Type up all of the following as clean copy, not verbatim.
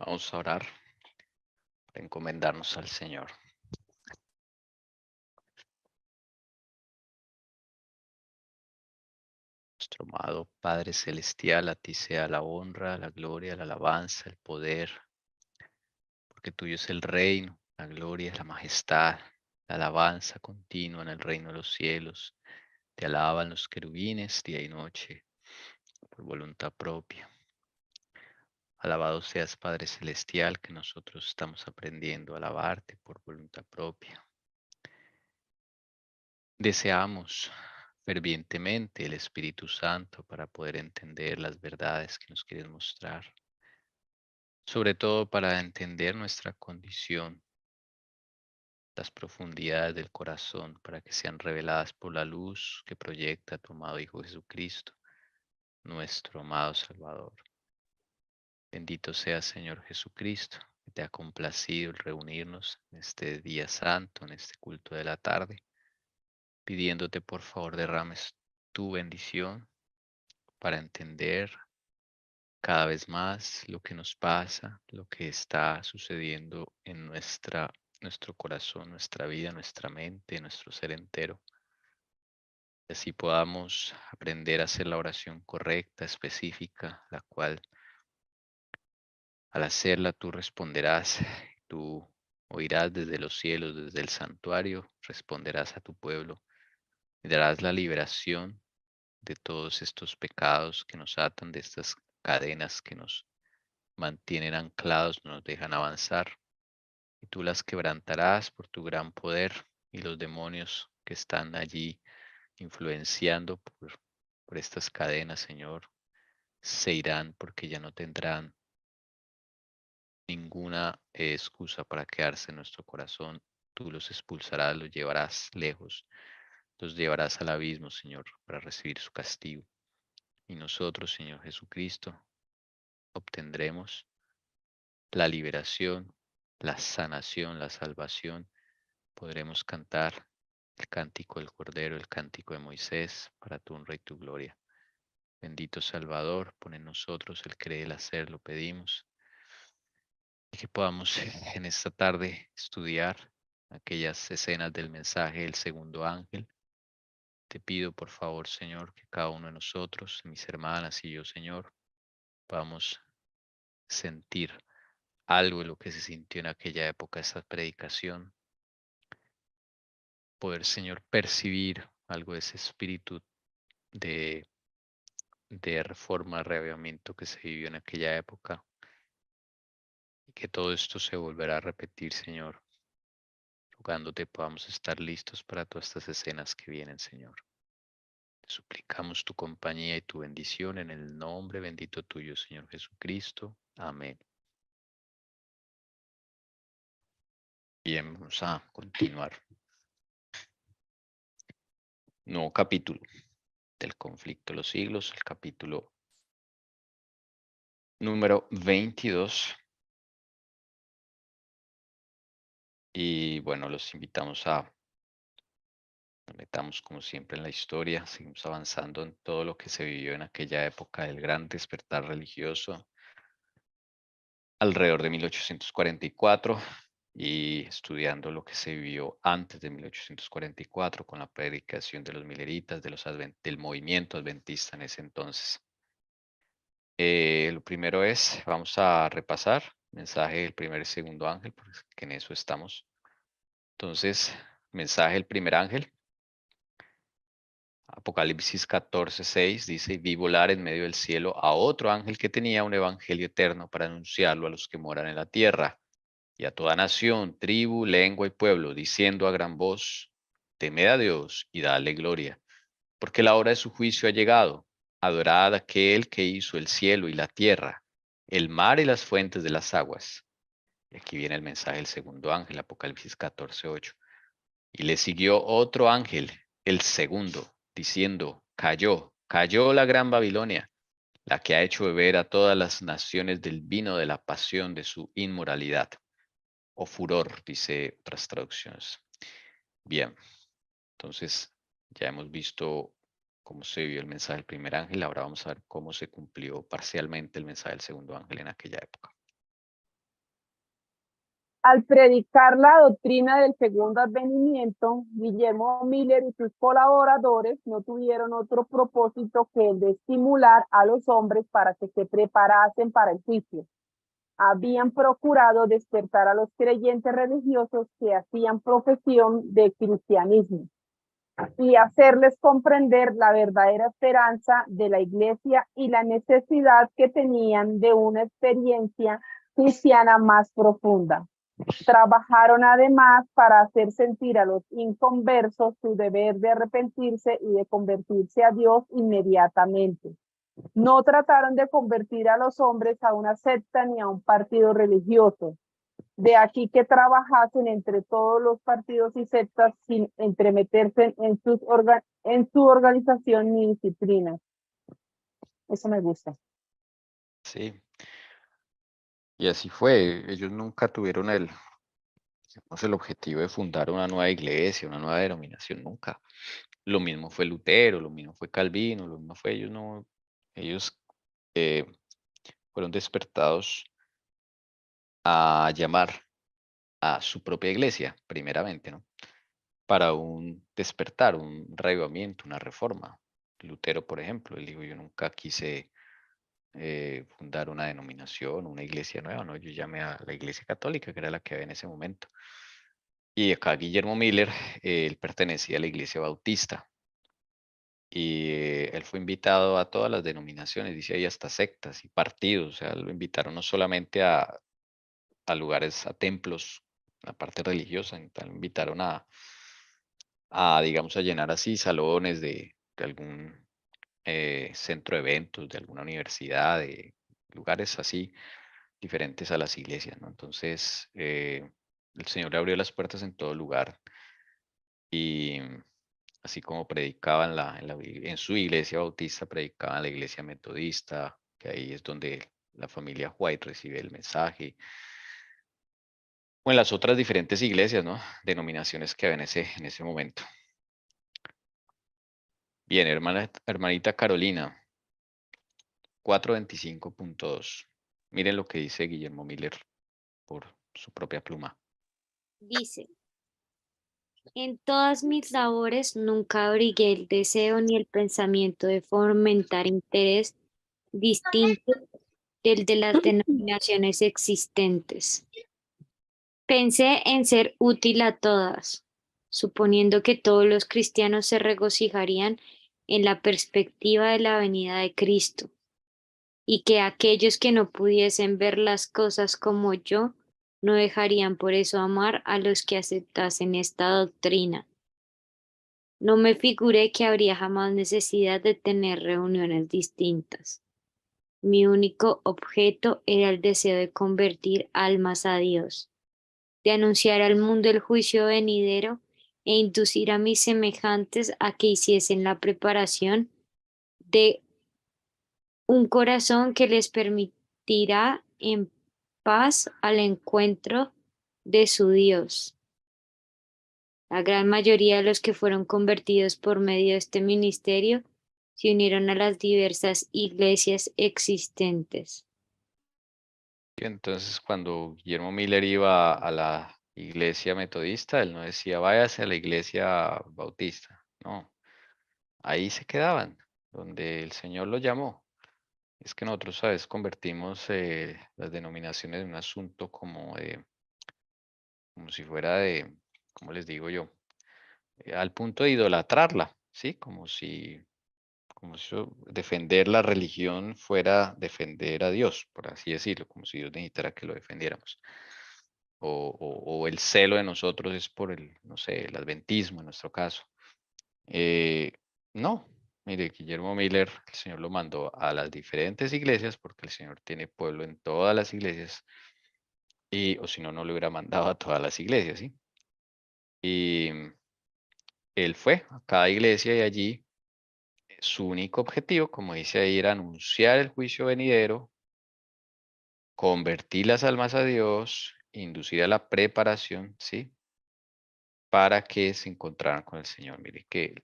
Vamos a orar para encomendarnos al Señor. Nuestro amado Padre Celestial, a ti sea la honra, la gloria, la alabanza, el poder, porque tuyo es el reino, la gloria, la majestad, la alabanza continua en el reino de los cielos. Te alaban los querubines día y noche, por voluntad propia. Alabado seas, Padre Celestial, que nosotros estamos aprendiendo a alabarte por voluntad propia. Deseamos fervientemente el Espíritu Santo para poder entender las verdades que nos quieres mostrar, sobre todo para entender nuestra condición, las profundidades del corazón, para que sean reveladas por la luz que proyecta tu amado Hijo Jesucristo, nuestro amado Salvador. Bendito sea, Señor Jesucristo, que te ha complacido el reunirnos en este día santo, en este culto de la tarde, pidiéndote por favor derrames tu bendición para entender cada vez más lo que nos pasa, lo que está sucediendo en nuestro corazón, nuestra vida, nuestra mente, nuestro ser entero. Y así podamos aprender a hacer la oración correcta, específica, la cual al hacerla tú responderás, tú oirás desde los cielos, desde el santuario, responderás a tu pueblo y darás la liberación de todos estos pecados que nos atan, de estas cadenas que nos mantienen anclados, no nos dejan avanzar, y tú las quebrantarás por tu gran poder, y los demonios que están allí influenciando por estas cadenas, Señor, se irán porque ya no tendrán ninguna excusa para quedarse en nuestro corazón. Tú los expulsarás, los llevarás lejos, los llevarás al abismo, Señor, para recibir su castigo. Y nosotros, Señor Jesucristo, obtendremos la liberación, la sanación, la salvación. Podremos cantar el cántico del Cordero, el cántico de Moisés, para tu honra y tu gloria. Bendito Salvador, pon en nosotros el querer, el hacer, lo pedimos. Y que podamos en esta tarde estudiar aquellas escenas del mensaje del segundo ángel. Te pido por favor, Señor, que cada uno de nosotros, mis hermanas y yo, Señor, podamos sentir algo de lo que se sintió en aquella época, esa predicación, poder, Señor, percibir algo de ese espíritu de, de reforma, reavivamiento que se vivió en aquella época, y que todo esto se volverá a repetir, Señor, rogándote podamos estar listos para todas estas escenas que vienen, Señor. Te suplicamos tu compañía y tu bendición en el nombre bendito tuyo, Señor Jesucristo. Amén. Bien, vamos a continuar. Nuevo capítulo del conflicto de los siglos, el capítulo número 22. Y bueno, los invitamos a nos metamos como siempre en la historia, seguimos avanzando en todo lo que se vivió en aquella época del gran despertar religioso alrededor de 1844 y estudiando lo que se vivió antes de 1844 con la predicación de los mileritas, del movimiento adventista en ese entonces. Lo primero es, vamos a repasar mensaje del primer y segundo ángel, porque en eso estamos. Entonces, mensaje del primer ángel. Apocalipsis 14:6 dice, y vi volar en medio del cielo a otro ángel que tenía un evangelio eterno para anunciarlo a los que moran en la tierra y a toda nación, tribu, lengua y pueblo, diciendo a gran voz, temed a Dios y dadle gloria, porque la hora de su juicio ha llegado. Adorad a aquel que hizo el cielo y la tierra, el mar y las fuentes de las aguas. Y aquí viene el mensaje del segundo ángel, Apocalipsis 14:8. Y le siguió otro ángel, el segundo, diciendo, cayó, cayó la gran Babilonia, la que ha hecho beber a todas las naciones del vino de la pasión de su inmoralidad. O furor, dice otras traducciones. Bien, entonces ya hemos visto cómo se vio el mensaje del primer ángel, ahora vamos a ver cómo se cumplió parcialmente el mensaje del segundo ángel en aquella época. Al predicar la doctrina del segundo advenimiento, Guillermo Miller y sus colaboradores no tuvieron otro propósito que el de estimular a los hombres para que se preparasen para el juicio. Habían procurado despertar a los creyentes religiosos que hacían profesión de cristianismo y hacerles comprender la verdadera esperanza de la Iglesia y la necesidad que tenían de una experiencia cristiana más profunda. Trabajaron además para hacer sentir a los inconversos su deber de arrepentirse y de convertirse a Dios inmediatamente. No trataron de convertir a los hombres a una secta ni a un partido religioso. De aquí que trabajasen entre todos los partidos y sectas sin entremeterse en su organización ni disciplina. Eso me gusta. Sí, y así fue. Ellos nunca tuvieron el objetivo de fundar una nueva iglesia, una nueva denominación, nunca. Lo mismo fue Lutero, lo mismo fue Calvino, lo mismo fue ellos, no, ellos eh, fueron despertados a llamar a su propia iglesia, primeramente, ¿no? Para un despertar, un reavivamiento, una reforma. Lutero, por ejemplo, él dijo, yo nunca quise fundar una denominación, una iglesia nueva, ¿no? Yo llamé a la iglesia católica, que era la que había en ese momento. Y acá Guillermo Miller, él pertenecía a la iglesia bautista. Y él fue invitado a todas las denominaciones, dice ahí hasta sectas y partidos, o sea, lo invitaron no solamente a lugares, a templos, la parte religiosa, lo invitaron digamos, a llenar así salones de algún centro de eventos, de alguna universidad, de lugares así diferentes a las iglesias, ¿no? Entonces, el Señor le abrió las puertas en todo lugar y así como predicaban en su iglesia bautista, predicaban en la iglesia metodista, que ahí es donde la familia White recibe el mensaje, o en las otras diferentes iglesias, ¿no? Denominaciones que había en ese momento. Bien, hermanita Carolina, 425.2. Miren lo que dice Guillermo Miller por su propia pluma. Dice, en todas mis labores nunca abrigué el deseo ni el pensamiento de fomentar interés distinto del de las denominaciones existentes. Pensé en ser útil a todas, suponiendo que todos los cristianos se regocijarían en la perspectiva de la venida de Cristo, y que aquellos que no pudiesen ver las cosas como yo, no dejarían por eso amar a los que aceptasen esta doctrina. No me figuré que habría jamás necesidad de tener reuniones distintas. Mi único objeto era el deseo de convertir almas a Dios, de anunciar al mundo el juicio venidero e inducir a mis semejantes a que hiciesen la preparación de un corazón que les permitirá en paz al encuentro de su Dios. La gran mayoría de los que fueron convertidos por medio de este ministerio se unieron a las diversas iglesias existentes. Y entonces, cuando Guillermo Miller iba a la iglesia metodista, él no decía, váyase a la iglesia bautista. No, ahí se quedaban, donde el Señor lo llamó. Es que nosotros a veces convertimos las denominaciones en un asunto como si fuera de, ¿cómo les digo yo? Al punto de idolatrarla, ¿sí? Como si defender la religión fuera defender a Dios, por así decirlo, como si Dios necesitara que lo defendiéramos. O el celo de nosotros es por el, no sé, el adventismo en nuestro caso. Eh, no, mire, Guillermo Miller, el Señor lo mandó a las diferentes iglesias porque el Señor tiene pueblo en todas las iglesias y, o si no, no lo hubiera mandado a todas las iglesias, ¿sí? Y él fue a cada iglesia y allí su único objetivo, como dice ahí, era anunciar el juicio venidero, convertir las almas a Dios, inducir a la preparación, ¿sí? Para que se encontraran con el Señor. Mire que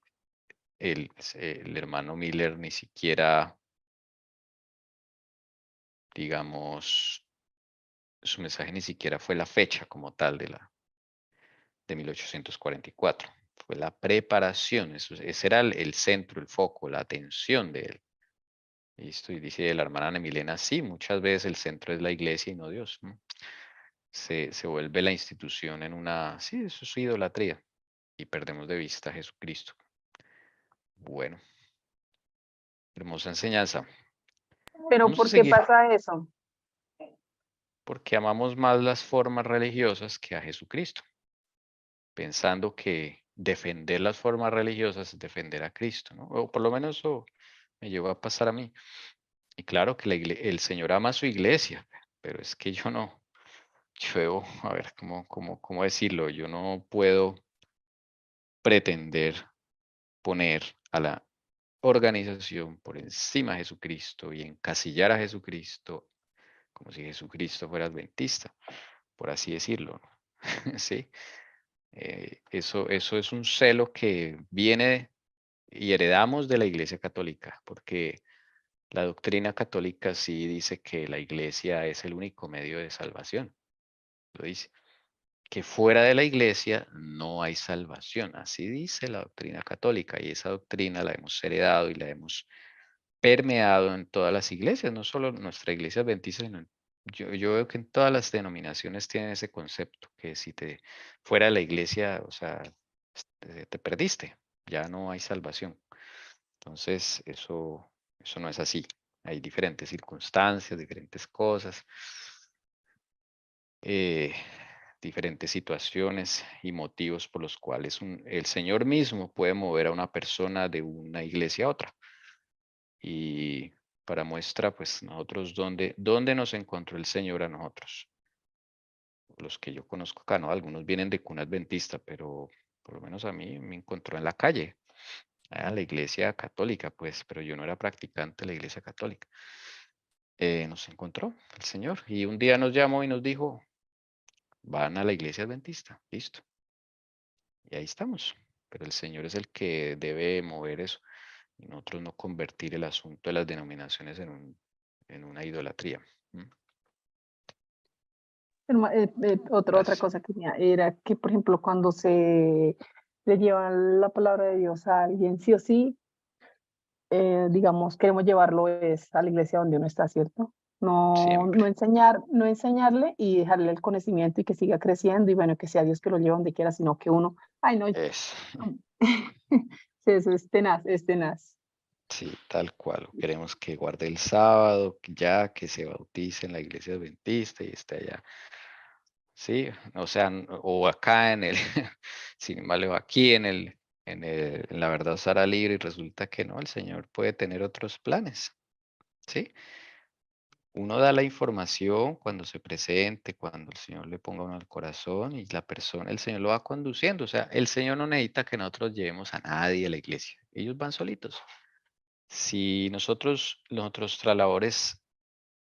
el hermano Miller ni siquiera, digamos, su mensaje ni siquiera fue la fecha como tal de 1844. Fue la preparación, ese era el centro, el foco, la atención de él. Listo, y dice la hermana Ana Milena, sí, muchas veces el centro es la iglesia y no Dios. Se vuelve la institución en una, sí, eso es idolatría y perdemos de vista a Jesucristo. Bueno, hermosa enseñanza. Pero Vamos a ¿por qué seguir, pasa eso? porque amamos más las formas religiosas que a Jesucristo, pensando que defender las formas religiosas es defender a Cristo, ¿no? O por lo menos eso me llegó a pasar a mí. Y claro que el Señor ama a su iglesia, pero es que yo no, yo, a ver, ¿cómo decirlo? Yo no puedo pretender poner a la organización por encima de Jesucristo y encasillar a Jesucristo como si Jesucristo fuera adventista, por así decirlo, ¿no? ¿Sí? Eso es un celo que viene y heredamos de la Iglesia Católica, porque la doctrina católica sí dice que la Iglesia es el único medio de salvación, lo dice. Que fuera de la Iglesia no hay salvación, así dice la doctrina católica, y esa doctrina la hemos heredado y la hemos permeado en todas las iglesias, no solo en nuestra iglesia adventista, sino yo veo que en todas las denominaciones tienen ese concepto, que si te fuera de la iglesia, o sea, te perdiste, ya no hay salvación. Entonces, eso no es así. Hay diferentes circunstancias, diferentes cosas, eh, diferentes situaciones y motivos por los cuales el Señor mismo puede mover a una persona de una iglesia a otra. Y para muestra, pues nosotros, ¿dónde nos encontró el Señor a nosotros? Los que yo conozco acá, ¿no? Algunos vienen de cuna adventista, pero por lo menos a mí me encontró en la calle, a la iglesia católica, pues, pero yo no era practicante de la iglesia católica. Nos encontró el Señor y un día nos llamó y nos dijo, van a la iglesia adventista, listo. Y ahí estamos. Pero el Señor es el que debe mover eso y nosotros no convertir el asunto de las denominaciones en una idolatría. ¿Mm? Otra Gracias. cosa que tenía era que, por ejemplo, cuando se le lleva la palabra de Dios a alguien, sí o sí, digamos, queremos llevarlo es a la iglesia donde uno está, ¿cierto? No Siempre. enseñar, no enseñarle y dejarle el conocimiento y que siga creciendo y bueno, que sea Dios que lo lleve donde quiera, sino que uno, ay no, Es, sí, eso es tenaz, es tenaz. sí, tal cual. Queremos que guarde el sábado, ya que se bautice en la iglesia adventista y esté allá. Sí, o sea, o acá en el, sin embargo, aquí en la verdad Sara libre y resulta que no, el Señor puede tener otros planes. Sí, uno da la información cuando se presente, cuando el Señor le ponga uno al corazón y la persona, el Señor lo va conduciendo. O sea, el Señor no necesita que nosotros llevemos a nadie a la iglesia. Ellos van solitos. Si nuestra labor es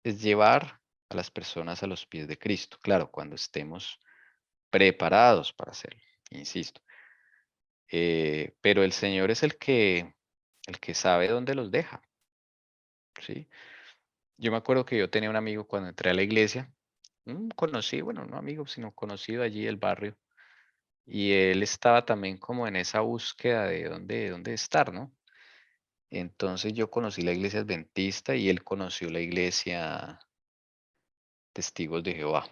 llevar a las personas a los pies de Cristo, claro, cuando estemos preparados para hacerlo, insisto. Pero el Señor es el que sabe dónde los deja, ¿sí? Yo me acuerdo que yo tenía un amigo cuando entré a la iglesia, un conocido, bueno, no amigo, sino conocido allí del barrio, y él estaba también como en esa búsqueda de dónde estar, ¿no? Entonces yo conocí la iglesia adventista y él conoció la iglesia Testigos de Jehová.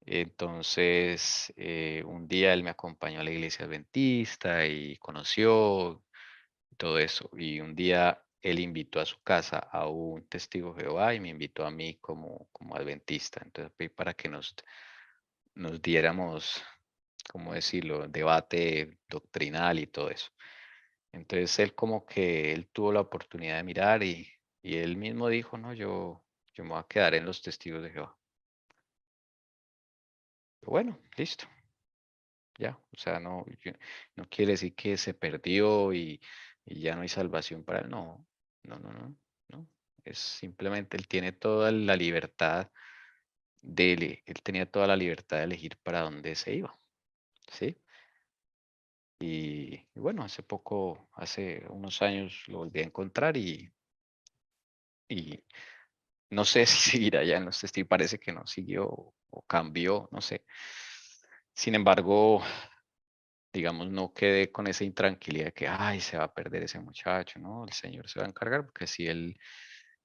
Entonces, un día él me acompañó a la iglesia adventista y conoció todo eso. Y un día él invitó a su casa a un testigo de Jehová y me invitó a mí como adventista. Entonces, para que nos diéramos, ¿cómo decirlo?, debate doctrinal y todo eso. Entonces, él como que él tuvo la oportunidad de mirar y él mismo dijo, no, yo me voy a quedar en los testigos de Jehová. Bueno, listo. Ya, o sea, no quiere decir que se perdió y ya no hay salvación para él. No, no, no, no, no. Es simplemente él tiene toda la libertad él tenía toda la libertad de elegir para dónde se iba, ¿sí? Y bueno, hace unos años lo volví a encontrar y No sé si seguirá ya en los testigos, parece que no siguió o cambió, no sé. Sin embargo, digamos, no quedé con esa intranquilidad que, ay, se va a perder ese muchacho, ¿no? El Señor se va a encargar, porque si Él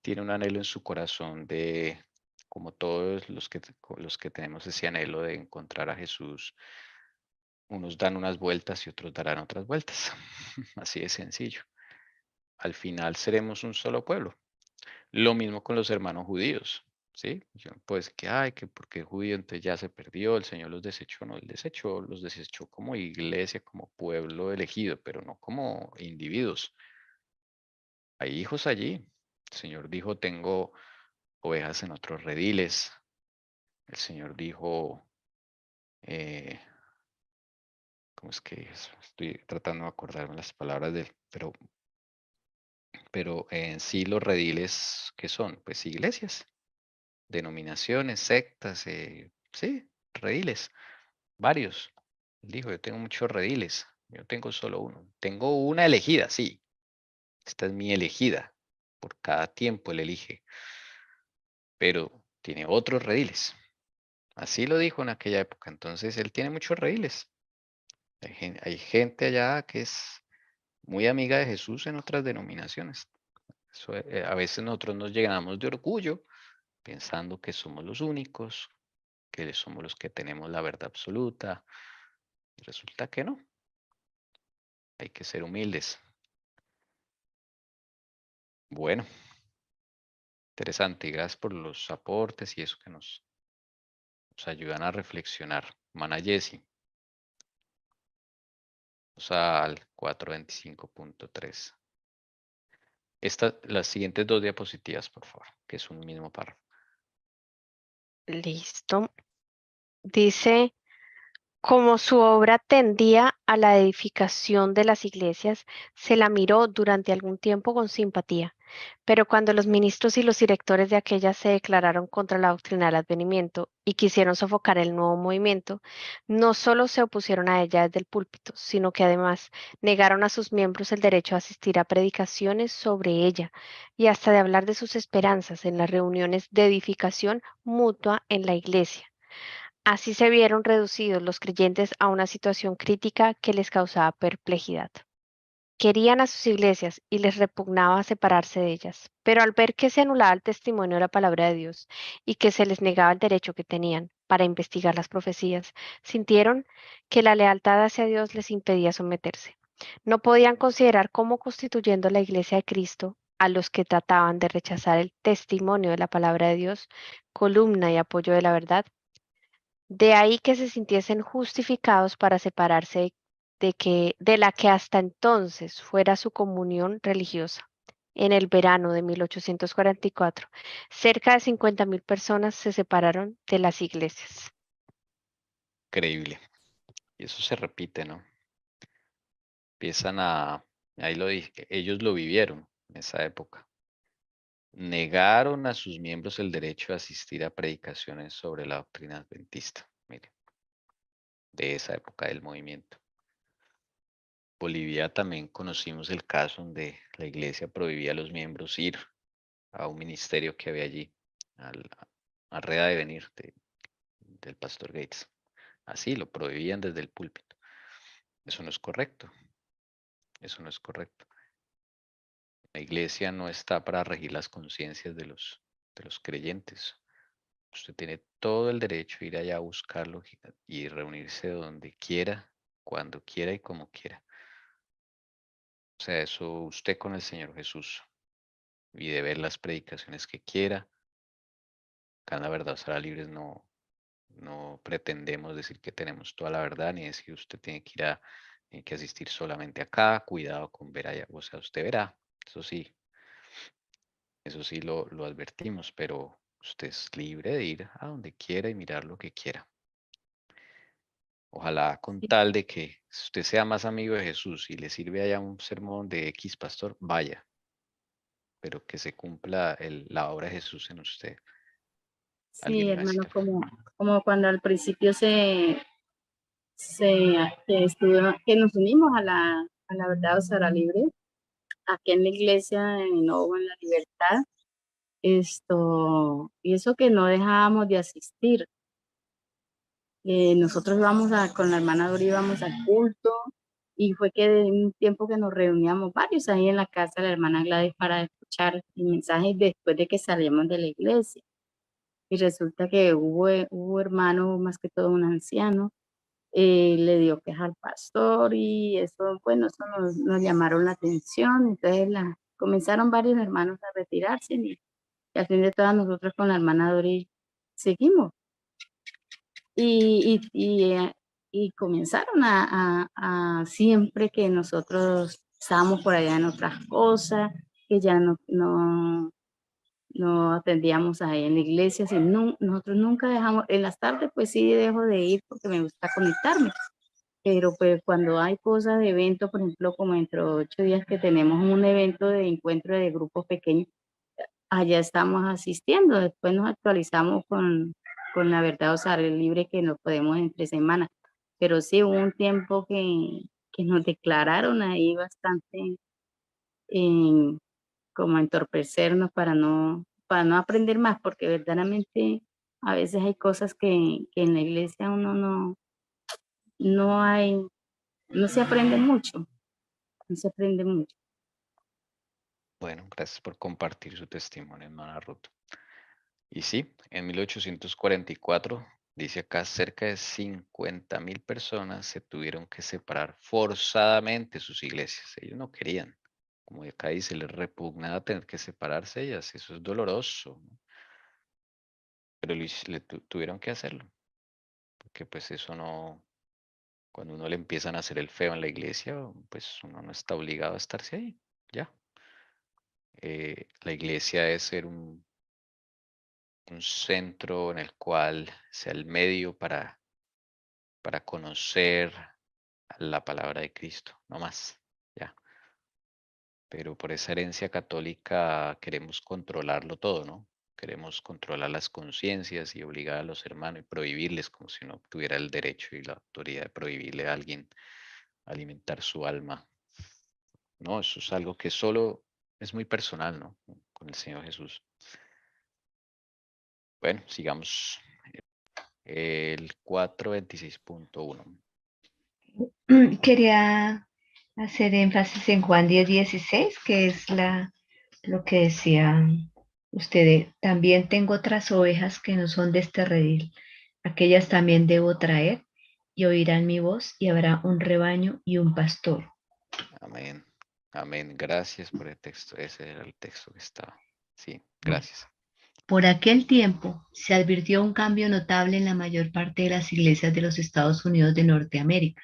tiene un anhelo en su corazón de, como todos los que tenemos ese anhelo de encontrar a Jesús, unos dan unas vueltas y otros darán otras vueltas. Así de sencillo. Al final seremos un solo pueblo. Lo mismo con los hermanos judíos, ¿sí? Pues que, ay, que porque judío entonces ya se perdió, el Señor los desechó, no, los desechó como iglesia, como pueblo elegido, pero no como individuos. Hay hijos allí. El Señor dijo, tengo ovejas en otros rediles. El Señor dijo, eh, ¿cómo es que es? Estoy tratando de acordarme las palabras de él, pero en sí los rediles, ¿qué son? Pues iglesias, denominaciones, sectas, sí, rediles, varios. Él dijo, yo tengo muchos rediles, yo tengo solo uno. Tengo una elegida, sí, esta es mi elegida. Por cada tiempo él elige, pero tiene otros rediles. Así lo dijo en aquella época. Entonces él tiene muchos rediles. Hay gente allá que es muy amiga de Jesús en otras denominaciones. A veces nosotros nos llenamos de orgullo pensando que somos los únicos, que somos los que tenemos la verdad absoluta. Y resulta que no. Hay que ser humildes. Bueno, interesante. Y gracias por los aportes y eso que nos ayudan a reflexionar. Mana Jessie. Vamos al 425.3. Las siguientes dos diapositivas, por favor, que es un mismo párrafo. Listo. Dice, como su obra tendía a la edificación de las iglesias, se la miró durante algún tiempo con simpatía, pero cuando los ministros y los directores de aquellas se declararon contra la doctrina del advenimiento y quisieron sofocar el nuevo movimiento, no solo se opusieron a ella desde el púlpito, sino que además negaron a sus miembros el derecho a asistir a predicaciones sobre ella y hasta de hablar de sus esperanzas en las reuniones de edificación mutua en la iglesia. Así se vieron reducidos los creyentes a una situación crítica que les causaba perplejidad. Querían a sus iglesias y les repugnaba separarse de ellas, pero al ver que se anulaba el testimonio de la palabra de Dios y que se les negaba el derecho que tenían para investigar las profecías, sintieron que la lealtad hacia Dios les impedía someterse. No podían considerar cómo constituyendo la iglesia de Cristo a los que trataban de rechazar el testimonio de la palabra de Dios, columna y apoyo de la verdad. De ahí que se sintiesen justificados para separarse de la que hasta entonces fuera su comunión religiosa. En el verano de 1844, cerca de 50.000 personas se separaron de las iglesias. Increíble. Y eso se repite, ¿no? Ahí lo dije, ellos lo vivieron en esa época. Negaron a sus miembros el derecho a asistir a predicaciones sobre la doctrina adventista. Miren, de esa época del movimiento. Bolivia también conocimos el caso donde la iglesia prohibía a los miembros ir a un ministerio que había allí, a Reda de Venir del pastor Gates. Así lo prohibían desde el púlpito. Eso no es correcto. Eso no es correcto. La iglesia no está para regir las conciencias de los creyentes. Usted tiene todo el derecho a ir allá a buscarlo y reunirse donde quiera, cuando quiera y como quiera. O sea, eso usted con el Señor Jesús y de ver las predicaciones que quiera. Acá en La Verdad Será Libres no pretendemos decir que tenemos toda la verdad, ni decir usted tiene que asistir solamente acá, cuidado con ver allá, o sea, usted verá, eso sí lo advertimos, pero usted es libre de ir a donde quiera y mirar lo que quiera. Ojalá con tal de que usted sea más amigo de Jesús y le sirve allá un sermón de X pastor, vaya, pero que se cumpla la obra de Jesús en usted. Alguien Sí, iba a hermano, decir. como cuando al principio que que nos unimos a la verdad o será libre, aquí en la iglesia en Nuevo en la Libertad, y eso que no dejábamos de asistir. Nosotros con la hermana Dori íbamos al culto, y fue que de un tiempo que nos reuníamos varios ahí en la casa de la hermana Gladys para escuchar el mensaje después de que salíamos de la iglesia. Y resulta que hubo hermano, más que todo un anciano, le dio queja al pastor, y eso, bueno, eso nos llamaron la atención. Entonces comenzaron varios hermanos a retirarse, y al fin de todas nosotros con la hermana Dori seguimos. Y comenzaron a siempre que nosotros estábamos por allá en otras cosas, que ya no atendíamos ahí en la iglesia, nosotros nunca dejamos, en las tardes pues sí dejo de ir porque me gusta conectarme, pero pues cuando hay cosas de evento, por ejemplo, como dentro de 8 días que tenemos un evento de encuentro de grupos pequeños, allá estamos asistiendo. Después nos actualizamos con la verdad, o sea, el libre que nos podemos entre semana. Pero sí hubo un tiempo que nos declararon ahí bastante en, como entorpecernos para no aprender más, porque verdaderamente a veces hay cosas que en la iglesia uno no hay, no se aprende mucho, no se aprende mucho. Bueno, gracias por compartir su testimonio, hermana Ruth. Y sí, en 1844, dice acá, cerca de 50.000 personas se tuvieron que separar forzadamente de sus iglesias. Ellos no querían. Como acá dice, les repugnaba tener que separarse ellas. Eso es doloroso, ¿no? Pero tuvieron que hacerlo. Porque pues eso no, cuando uno le empiezan a hacer el feo en la iglesia, pues uno no está obligado a estarse ahí. Ya. La iglesia debe ser un centro en el cual sea el medio para conocer la palabra de Cristo, no más, ya. Pero por esa herencia católica queremos controlarlo todo, ¿no? Queremos controlar las conciencias y obligar a los hermanos y prohibirles como si no tuviera el derecho y la autoridad de prohibirle a alguien alimentar su alma. No, eso es algo que solo es muy personal, ¿no? Con el Señor Jesús. Bueno, sigamos. El 426.1. Quería hacer énfasis en Juan 10:16, que es lo que decía usted. También tengo otras ovejas que no son de este redil. Aquellas también debo traer, y oirán mi voz, y habrá un rebaño y un pastor. Amén. Amén. Gracias por el texto. Ese era el texto que estaba. Sí, gracias. Por aquel tiempo se advirtió un cambio notable en la mayor parte de las iglesias de los Estados Unidos de Norteamérica.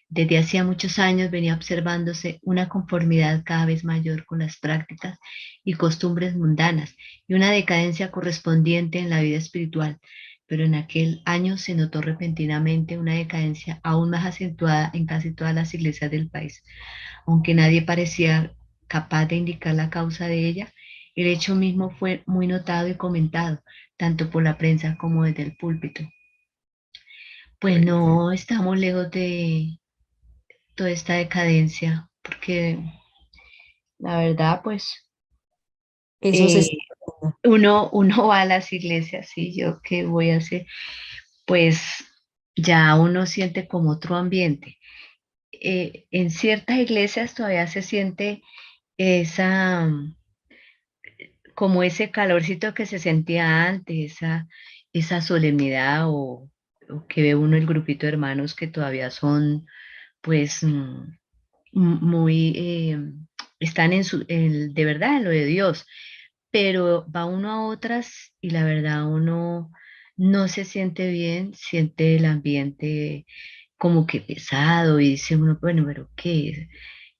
Desde hacía muchos años venía observándose una conformidad cada vez mayor con las prácticas y costumbres mundanas, y una decadencia correspondiente en la vida espiritual. Pero en aquel año se notó repentinamente una decadencia aún más acentuada en casi todas las iglesias del país. Aunque nadie parecía capaz de indicar la causa de ella, el hecho mismo fue muy notado y comentado, tanto por la prensa como desde el púlpito. Pues no estamos lejos de toda esta decadencia, porque la verdad, pues Eso se está uno va a las iglesias, y yo qué voy a hacer, pues ya uno siente como otro ambiente. En ciertas iglesias todavía se siente esa, como ese calorcito que se sentía antes, esa solemnidad, o que ve uno el grupito de hermanos que todavía son, pues, muy, están de verdad en lo de Dios, pero va uno a otras y la verdad uno no se siente bien, siente el ambiente como que pesado, y dice uno, bueno, pero ¿qué?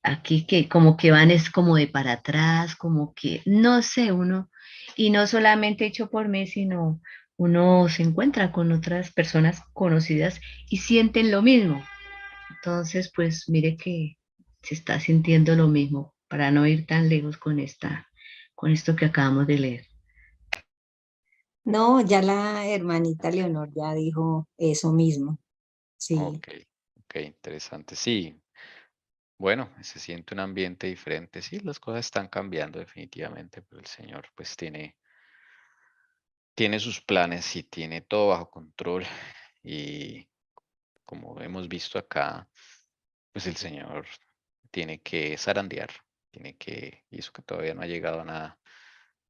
Aquí que como que van es como de para atrás, como que, no sé, uno, y no solamente hecho por mí, sino uno se encuentra con otras personas conocidas y sienten lo mismo. Entonces, pues mire que se está sintiendo lo mismo, para no ir tan lejos con esto que acabamos de leer. No, ya la hermanita Leonor ya dijo eso mismo. Sí. Ok, ok, interesante. Sí, bueno, se siente un ambiente diferente. Sí, las cosas están cambiando definitivamente, pero el Señor pues tiene sus planes y tiene todo bajo control. Y como hemos visto acá, pues el Señor tiene que zarandear, y eso que todavía no ha llegado a nada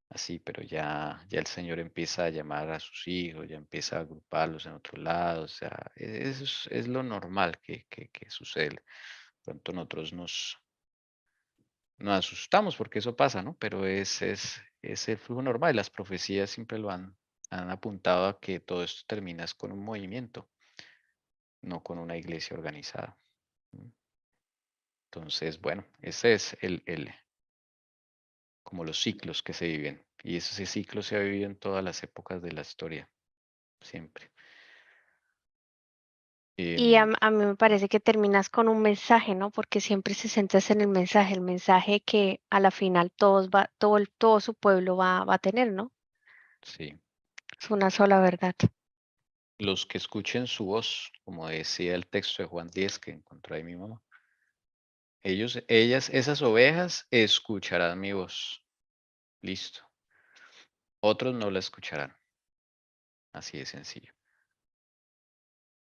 así, pero ya el Señor empieza a llamar a sus hijos, ya empieza a agruparlos en otro lado, o sea, eso es lo normal que sucede. Pronto nosotros nos asustamos porque eso pasa, ¿no? Pero es el flujo normal y las profecías siempre han apuntado a que todo esto termina es con un movimiento, no con una iglesia organizada. ¿Mm? Entonces, bueno, ese es como los ciclos que se viven. Y ese ciclo se ha vivido en todas las épocas de la historia, siempre. Y Em, a mí me parece que terminas con un mensaje, ¿no? Porque siempre se centras en el mensaje que a la final todo su pueblo va a tener, ¿no? sí. Es una sola verdad. Los que escuchen su voz, como decía el texto de Juan 10 que encontró ahí mi mamá. Esas ovejas escucharán mi voz. Listo. Otros no la escucharán. Así de sencillo.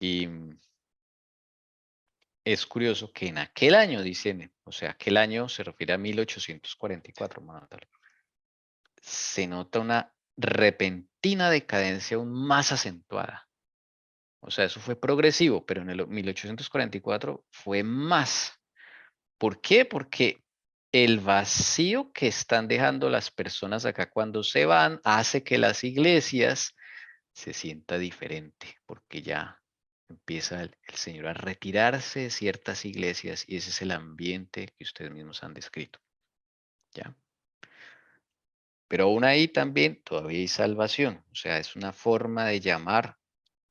Y es curioso que en aquel año, dicen, o sea, aquel año se refiere a 1844, Natalia, se nota una repentina decadencia aún más acentuada. O sea, eso fue progresivo, pero en el 1844 fue más. ¿Por qué? Porque el vacío que están dejando las personas acá cuando se van hace que las iglesias se sienta diferente, porque ya empieza el Señor a retirarse de ciertas iglesias y ese es el ambiente que ustedes mismos han descrito. ¿Ya? Pero aún ahí también todavía hay salvación, o sea, es una forma de llamar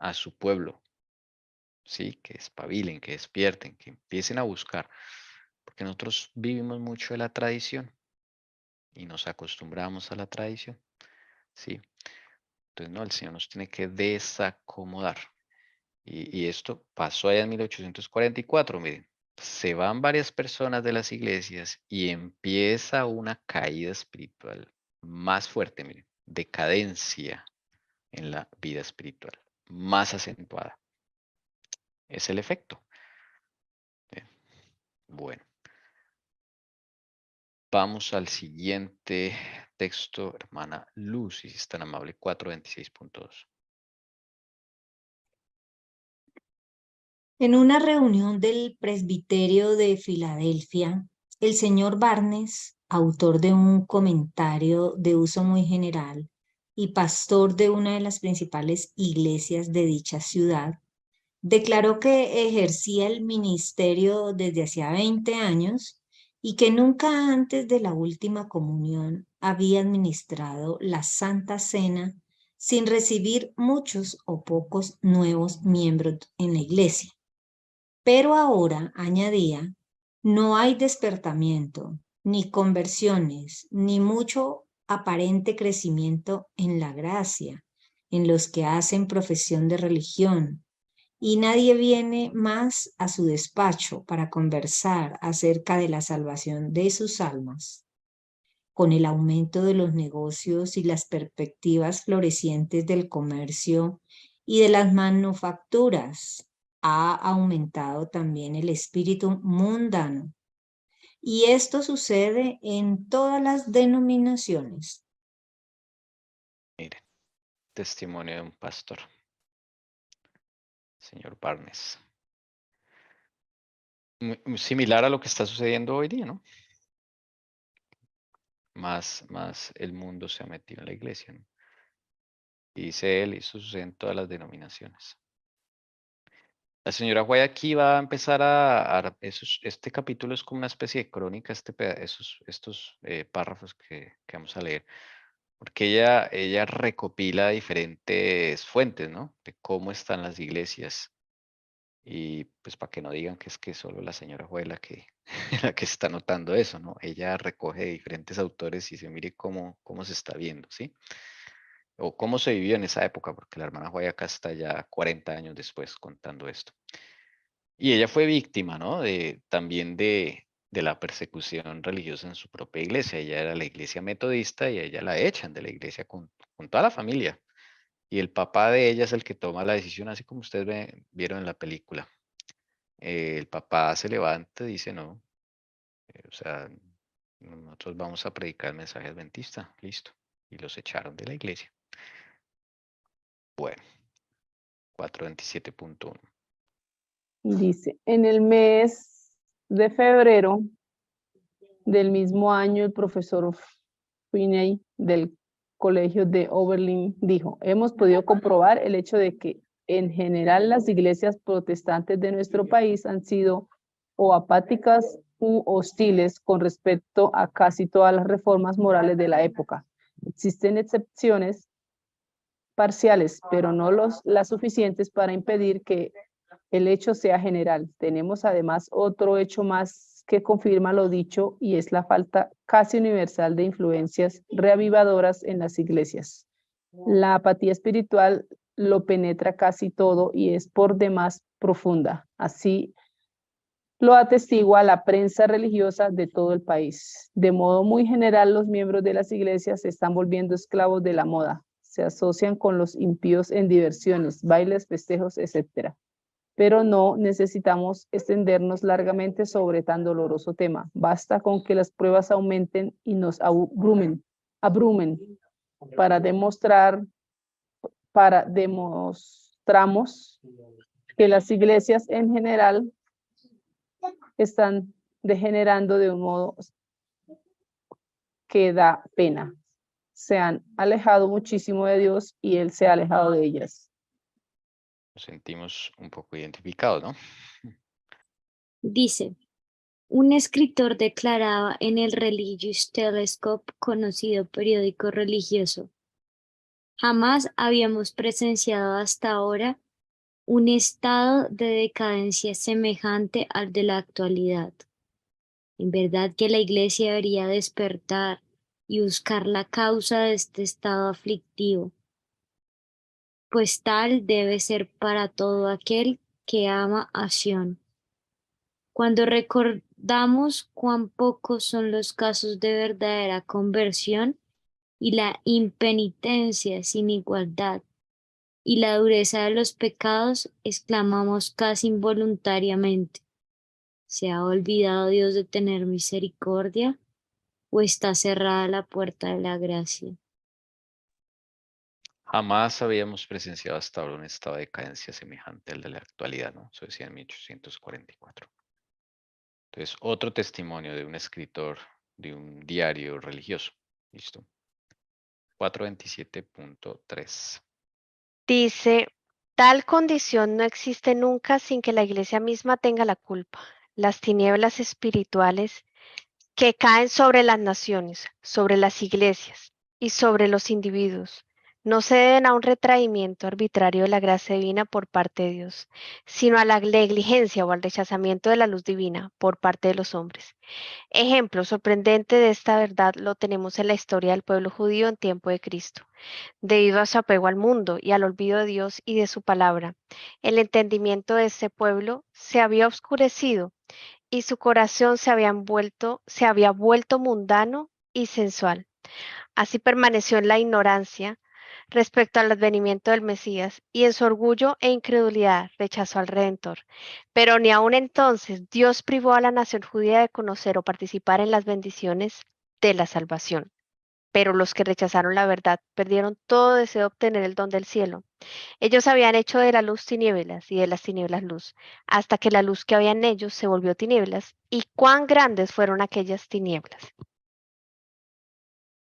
a su pueblo, ¿sí? Que espabilen, que despierten, que empiecen a buscar, porque nosotros vivimos mucho de la tradición y nos acostumbramos a la tradición, ¿sí? Entonces, no, el Señor nos tiene que desacomodar. Y esto pasó allá en 1844, miren. Se van varias personas de las iglesias y empieza una caída espiritual más fuerte, miren, decadencia en la vida espiritual, más acentuada. Es el efecto. Bien, bueno, vamos al siguiente texto, hermana Luz, si es tan amable, 426.2. En una reunión del presbiterio de Filadelfia, el señor Barnes, autor de un comentario de uso muy general y pastor de una de las principales iglesias de dicha ciudad, declaró que ejercía el ministerio desde hacía 20 años y que nunca antes de la última comunión había administrado la Santa Cena sin recibir muchos o pocos nuevos miembros en la iglesia. Pero ahora, añadía, no hay despertamiento, ni conversiones, ni mucho aparente crecimiento en la gracia, en los que hacen profesión de religión, y nadie viene más a su despacho para conversar acerca de la salvación de sus almas. Con el aumento de los negocios y las perspectivas florecientes del comercio y de las manufacturas, ha aumentado también el espíritu mundano. Y esto sucede en todas las denominaciones. Miren, testimonio de un pastor, señor Barnes. Muy similar a lo que está sucediendo hoy día, ¿no? Más el mundo se ha metido en la iglesia, ¿no? Y dice él, y eso sucede en todas las denominaciones. La señora White aquí va a empezar este capítulo es como una especie de crónica, estos párrafos que vamos a leer, porque ella recopila diferentes fuentes, ¿no? De cómo están las iglesias. Y pues para que no digan que es que solo la señora White la que está notando eso, ¿no? Ella recoge de diferentes autores y se mire cómo se está viendo, ¿sí? O cómo se vivió en esa época, porque la hermana White acá está ya 40 años después contando esto. Y ella fue víctima, ¿no? También de la persecución religiosa en su propia iglesia. Ella era la iglesia metodista y a ella la echan de la iglesia con toda la familia. Y el papá de ella es el que toma la decisión, así como ustedes vieron en la película. El papá se levanta y dice, no, o sea, nosotros vamos a predicar el mensaje adventista, listo. Y los echaron de la iglesia. Bueno, 427.1. Dice, en el mes de febrero del mismo año, el profesor Finney del Colegio de Oberlin dijo, hemos podido comprobar el hecho de que en general las iglesias protestantes de nuestro país han sido o apáticas u hostiles con respecto a casi todas las reformas morales de la época. Existen excepciones parciales, pero no las suficientes para impedir que el hecho sea general. Tenemos además otro hecho más que confirma lo dicho y es la falta casi universal de influencias reavivadoras en las iglesias. La apatía espiritual lo penetra casi todo y es por demás profunda. Así lo atestigua la prensa religiosa de todo el país. De modo muy general, los miembros de las iglesias se están volviendo esclavos de la moda. Se asocian con los impíos en diversiones, bailes, festejos, etc. Pero no necesitamos extendernos largamente sobre tan doloroso tema. Basta con que las pruebas aumenten y nos abrumen demostramos que las iglesias en general están degenerando de un modo que da pena. Se han alejado muchísimo de Dios y Él se ha alejado de ellas. Nos sentimos un poco identificados, ¿no? Dice, un escritor declaraba en el Religious Telescope, conocido periódico religioso, jamás habíamos presenciado hasta ahora un estado de decadencia semejante al de la actualidad. En verdad que la Iglesia debería despertar y buscar la causa de este estado aflictivo, pues tal debe ser para todo aquel que ama a Sion. Cuando recordamos cuán pocos son los casos de verdadera conversión y la impenitencia sin igualdad y la dureza de los pecados, exclamamos casi involuntariamente, ¿se ha olvidado Dios de tener misericordia o está cerrada la puerta de la gracia? Jamás habíamos presenciado hasta ahora un estado de decadencia semejante al de la actualidad, ¿no? Eso decía en 1844. Entonces, otro testimonio de un escritor de un diario religioso. Listo. 427.3. Dice, tal condición no existe nunca sin que la iglesia misma tenga la culpa. Las tinieblas espirituales que caen sobre las naciones, sobre las iglesias y sobre los individuos, no se deben a un retraimiento arbitrario de la gracia divina por parte de Dios, sino a la negligencia o al rechazamiento de la luz divina por parte de los hombres. Ejemplo sorprendente de esta verdad lo tenemos en la historia del pueblo judío en tiempo de Cristo. Debido a su apego al mundo y al olvido de Dios y de su palabra, el entendimiento de ese pueblo se había oscurecido y su corazón se había vuelto mundano y sensual. Así permaneció en la ignorancia respecto al advenimiento del Mesías y en su orgullo e incredulidad rechazó al Redentor. Pero ni aun entonces Dios privó a la nación judía de conocer o participar en las bendiciones de la salvación. Pero los que rechazaron la verdad perdieron todo deseo de obtener el don del cielo. Ellos habían hecho de la luz tinieblas y de las tinieblas luz, hasta que la luz que había en ellos se volvió tinieblas. ¿Y cuán grandes fueron aquellas tinieblas?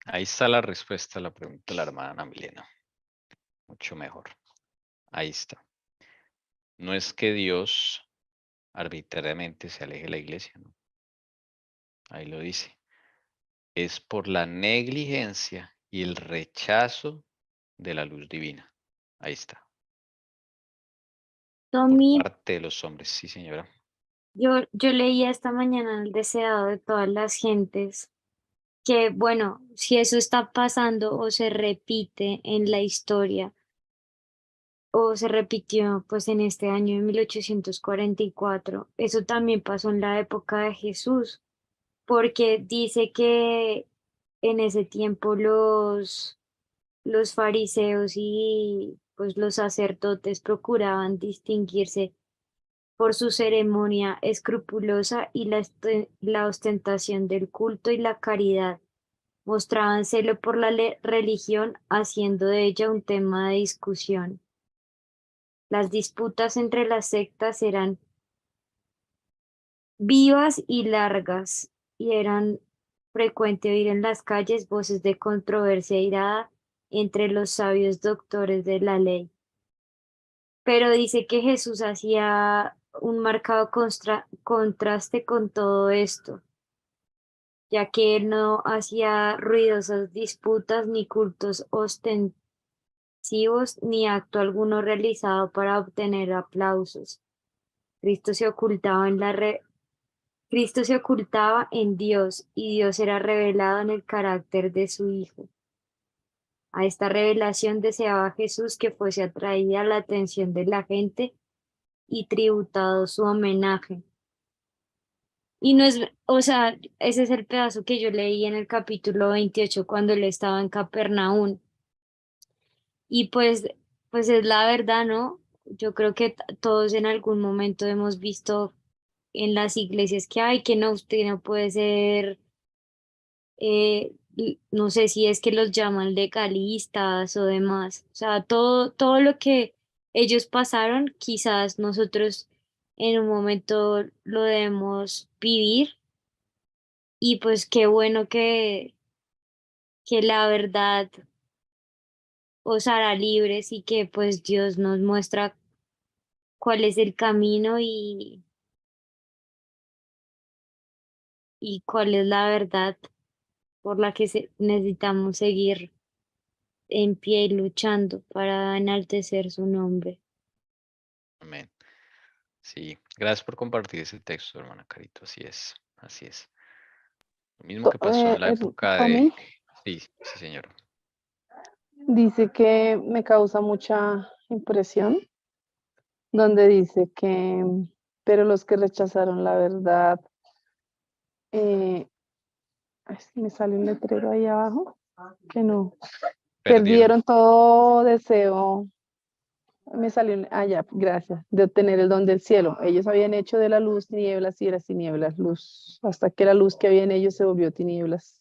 Ahí está la respuesta a la pregunta de la hermana Milena. Mucho mejor. Ahí está. No es que Dios arbitrariamente se aleje de la iglesia, ¿no? Ahí lo dice. Es por la negligencia y el rechazo de la luz divina. Ahí está. Por Tommy, parte de los hombres, sí, señora. yo leía esta mañana el deseado de todas las gentes que, bueno, si eso está pasando o se repite en la historia, o se repitió pues en este año de 1844. Eso también pasó en la época de Jesús, porque dice que en ese tiempo los fariseos y pues los sacerdotes procuraban distinguirse por su ceremonia escrupulosa y la ostentación del culto y la caridad. Mostraban celo por la religión, haciendo de ella un tema de discusión. Las disputas entre las sectas eran vivas y largas, y eran frecuente oír en las calles voces de controversia irada entre los sabios doctores de la ley. Pero dice que Jesús hacía un marcado contraste con todo esto, ya que él no hacía ruidosas disputas ni cultos ostentativos ni acto alguno realizado para obtener aplausos. Cristo se ocultaba en Cristo se ocultaba en Dios y Dios era revelado en el carácter de su Hijo. A esta revelación deseaba Jesús que fuese atraída la atención de la gente y tributado su homenaje. Y no es, o sea, ese es el pedazo que yo leí en el capítulo 28 cuando él estaba en Capernaum. Y pues es la verdad, ¿no? Yo creo que todos en algún momento hemos visto en las iglesias que hay que no, usted no puede ser, no sé si es que los llaman legalistas o demás. O sea, todo lo que ellos pasaron, quizás nosotros en un momento lo debemos vivir. Y pues qué bueno que la verdad os hará libres y que pues Dios nos muestra cuál es el camino y cuál es la verdad por la que necesitamos seguir en pie y luchando para enaltecer su nombre. Amén. Sí, gracias por compartir ese texto, hermana Carito. Así es, así es. Lo mismo que pasó en la época de... Tommy Sí, sí, señor. dice que me causa mucha impresión, donde dice que, pero los que rechazaron la verdad, ay, me sale un letrero ahí abajo, que no, perdieron todo deseo. Me salió, ya, gracias, de obtener el don del cielo. Ellos habían hecho de la luz tinieblas y de las tinieblas luz, hasta que la luz que había en ellos se volvió tinieblas.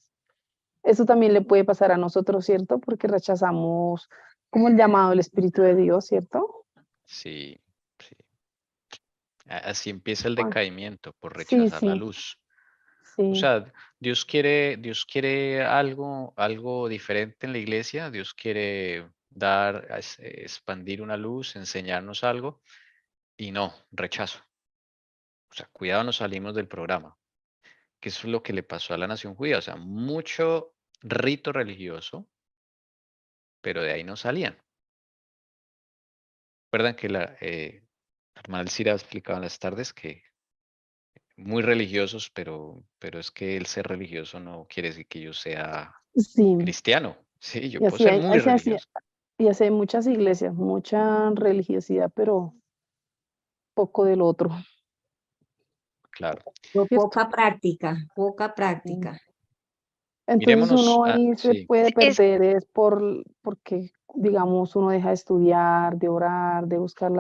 Eso también le puede pasar a nosotros, ¿cierto? Porque rechazamos como el llamado del Espíritu de Dios, ¿cierto? Sí, sí. Así empieza el Ah, decaimiento por sí, rechazar la sí, luz. O sí, sea, Dios quiere algo diferente en la iglesia. Dios quiere expandir una luz, enseñarnos algo. Y no, rechazo. O sea, cuidado, nos salimos del programa. Que eso es lo que le pasó a la nación judía. O sea, mucho rito religioso, pero de ahí no salían. Recuerdan que la hermana Elcira explicaba en las tardes que muy religiosos, pero es que el ser religioso no quiere decir que yo sea sí. cristiano. Sí, yo Y puedo así ser hay, muy religioso. y así hay muchas iglesias, mucha religiosidad, pero poco del otro, Claro. ¿cierto? Poca práctica, poca Sí. práctica. Entonces Miremonos, uno ahí se sí, puede Es, perder, es porque, digamos, uno deja de estudiar, de orar, de buscar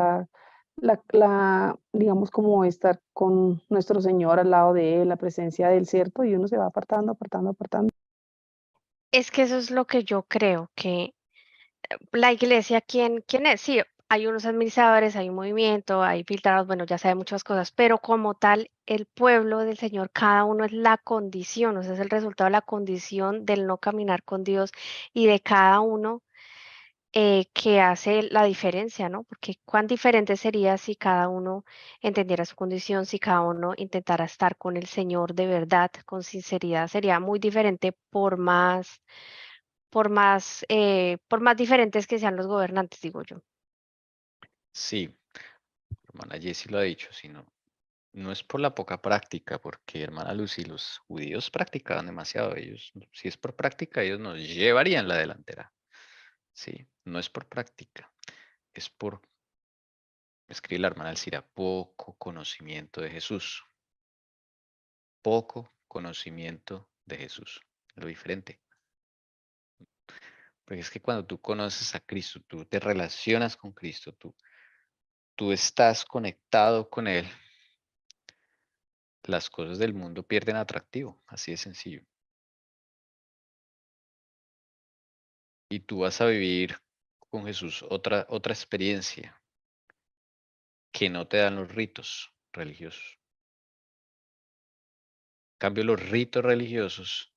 digamos, como estar con nuestro Señor al lado de Él, la presencia del cierto, y uno se va apartando, apartando, apartando. es que eso es lo que yo creo, que la iglesia, ¿quién es? Sí, hay unos administradores, hay un movimiento, hay filtrados, bueno, ya sabe muchas cosas, pero como tal, el pueblo del Señor, cada uno es la condición, o sea, es el resultado de la condición del no caminar con Dios y de cada uno que hace la diferencia, ¿no? Porque cuán diferente sería si cada uno entendiera su condición, si cada uno intentara estar con el Señor de verdad, con sinceridad, sería muy diferente por más diferentes que sean los gobernantes, digo yo. sí, hermana Jessie lo ha dicho, sino no es por la poca práctica, porque hermana Lucy, los judíos practicaban demasiado. Ellos, si es por práctica, ellos nos llevarían la delantera. Sí, no es por práctica. es por, escribe la hermana Alcira, poco conocimiento de Jesús. Poco conocimiento de Jesús. Lo diferente. Porque es que cuando tú conoces a Cristo, tú te relacionas con Cristo, tú estás conectado con Él, las cosas del mundo pierden atractivo, así de sencillo. Y tú vas a vivir con Jesús otra experiencia que no te dan los ritos religiosos. En cambio, los ritos religiosos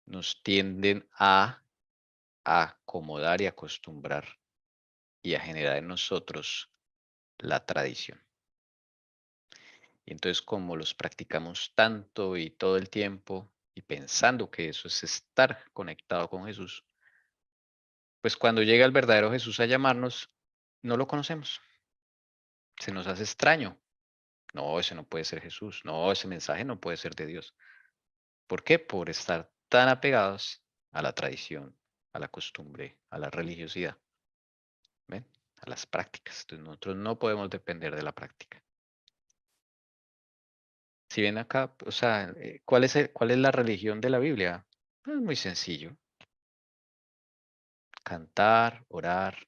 nos tienden a acomodar y acostumbrar y a generar en nosotros la tradición. Y entonces, como los practicamos tanto y todo el tiempo y pensando que eso es estar conectado con Jesús, pues cuando llega el verdadero Jesús a llamarnos, no lo conocemos. Se nos hace extraño. No, ese no puede ser Jesús. No, ese mensaje no puede ser de Dios. ¿Por qué? Por estar tan apegados a la tradición, a la costumbre, a la religiosidad. ¿Ven? A las prácticas. Entonces nosotros no podemos depender de la práctica. Si ven acá, o sea, ¿cuál es la religión de la Biblia? Es muy sencillo. Cantar, orar,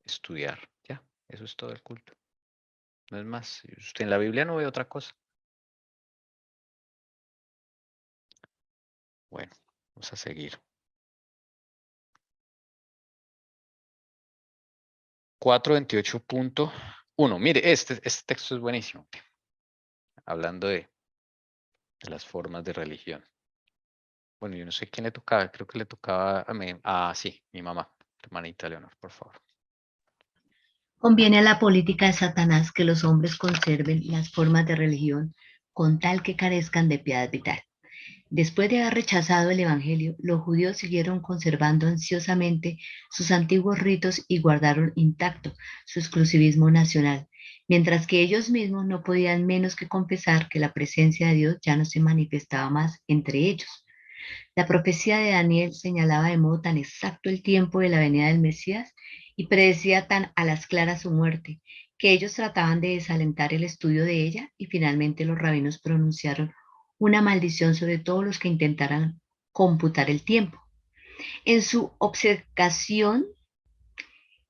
estudiar. Ya, eso es todo el culto. No es más. Usted en la Biblia no ve otra cosa. Bueno, vamos a seguir. 428.1. Mire, este texto es buenísimo. Hablando de las formas de religión. Bueno, yo no sé quién le tocaba, creo que le tocaba a mí. Ah, sí, mi mamá, hermanita Leonor, por favor. Conviene a la política de Satanás que los hombres conserven las formas de religión con tal que carezcan de piedad vital. Después de haber rechazado el Evangelio, los judíos siguieron conservando ansiosamente sus antiguos ritos y guardaron intacto su exclusivismo nacional, mientras que ellos mismos no podían menos que confesar que la presencia de Dios ya no se manifestaba más entre ellos. La profecía de Daniel señalaba de modo tan exacto el tiempo de la venida del Mesías y predecía tan a las claras su muerte, que ellos trataban de desalentar el estudio de ella y finalmente los rabinos pronunciaron una maldición sobre todos los que intentaran computar el tiempo. En su obcecación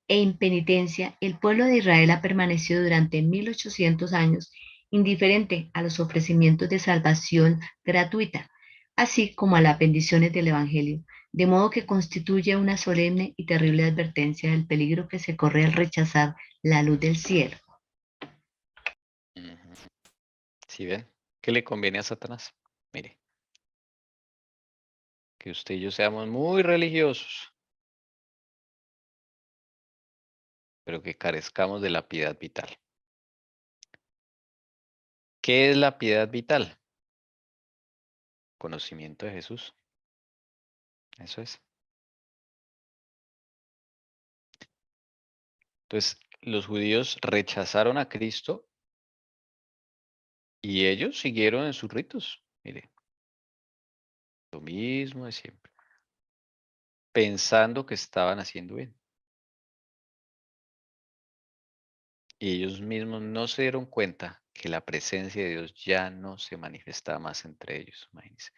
e impenitencia, el pueblo de Israel ha permanecido durante 1800 años indiferente a los ofrecimientos de salvación gratuita, así como a las bendiciones del Evangelio, de modo que constituye una solemne y terrible advertencia del peligro que se corre al rechazar la luz del cielo. ¿Sí ven? ¿Qué le conviene a Satanás? Mire, que usted y yo seamos muy religiosos, pero que carezcamos de la piedad vital. ¿Qué es la piedad vital? Conocimiento de Jesús. Eso es. Entonces, los judíos rechazaron a Cristo y ellos siguieron en sus ritos. Mire, lo mismo de siempre, pensando que estaban haciendo bien. Y ellos mismos no se dieron cuenta que la presencia de Dios ya no se manifestaba más entre ellos. Imagínense.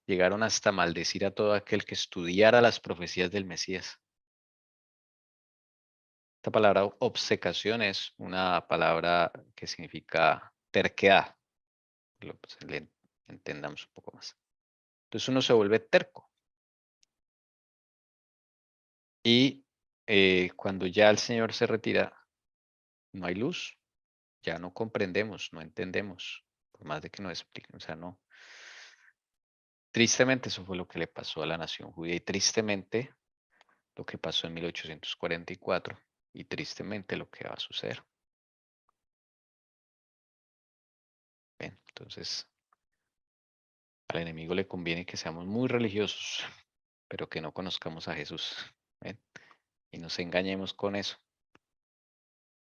Llegaron hasta maldecir a todo aquel que estudiara las profecías del Mesías. Esta palabra obcecación es una palabra que significa terquedad. Le entendamos un poco más. Entonces uno se vuelve terco. Y cuando ya el Señor se retira, no hay luz. Ya no comprendemos, no entendemos. Por más de que nos expliquen, o sea, no. Tristemente eso fue lo que le pasó a la nación judía y tristemente lo que pasó en 1844 y tristemente lo que va a suceder. Bien, entonces al enemigo le conviene que seamos muy religiosos, pero que no conozcamos a Jesús. ¿Ven? Y nos engañemos con eso,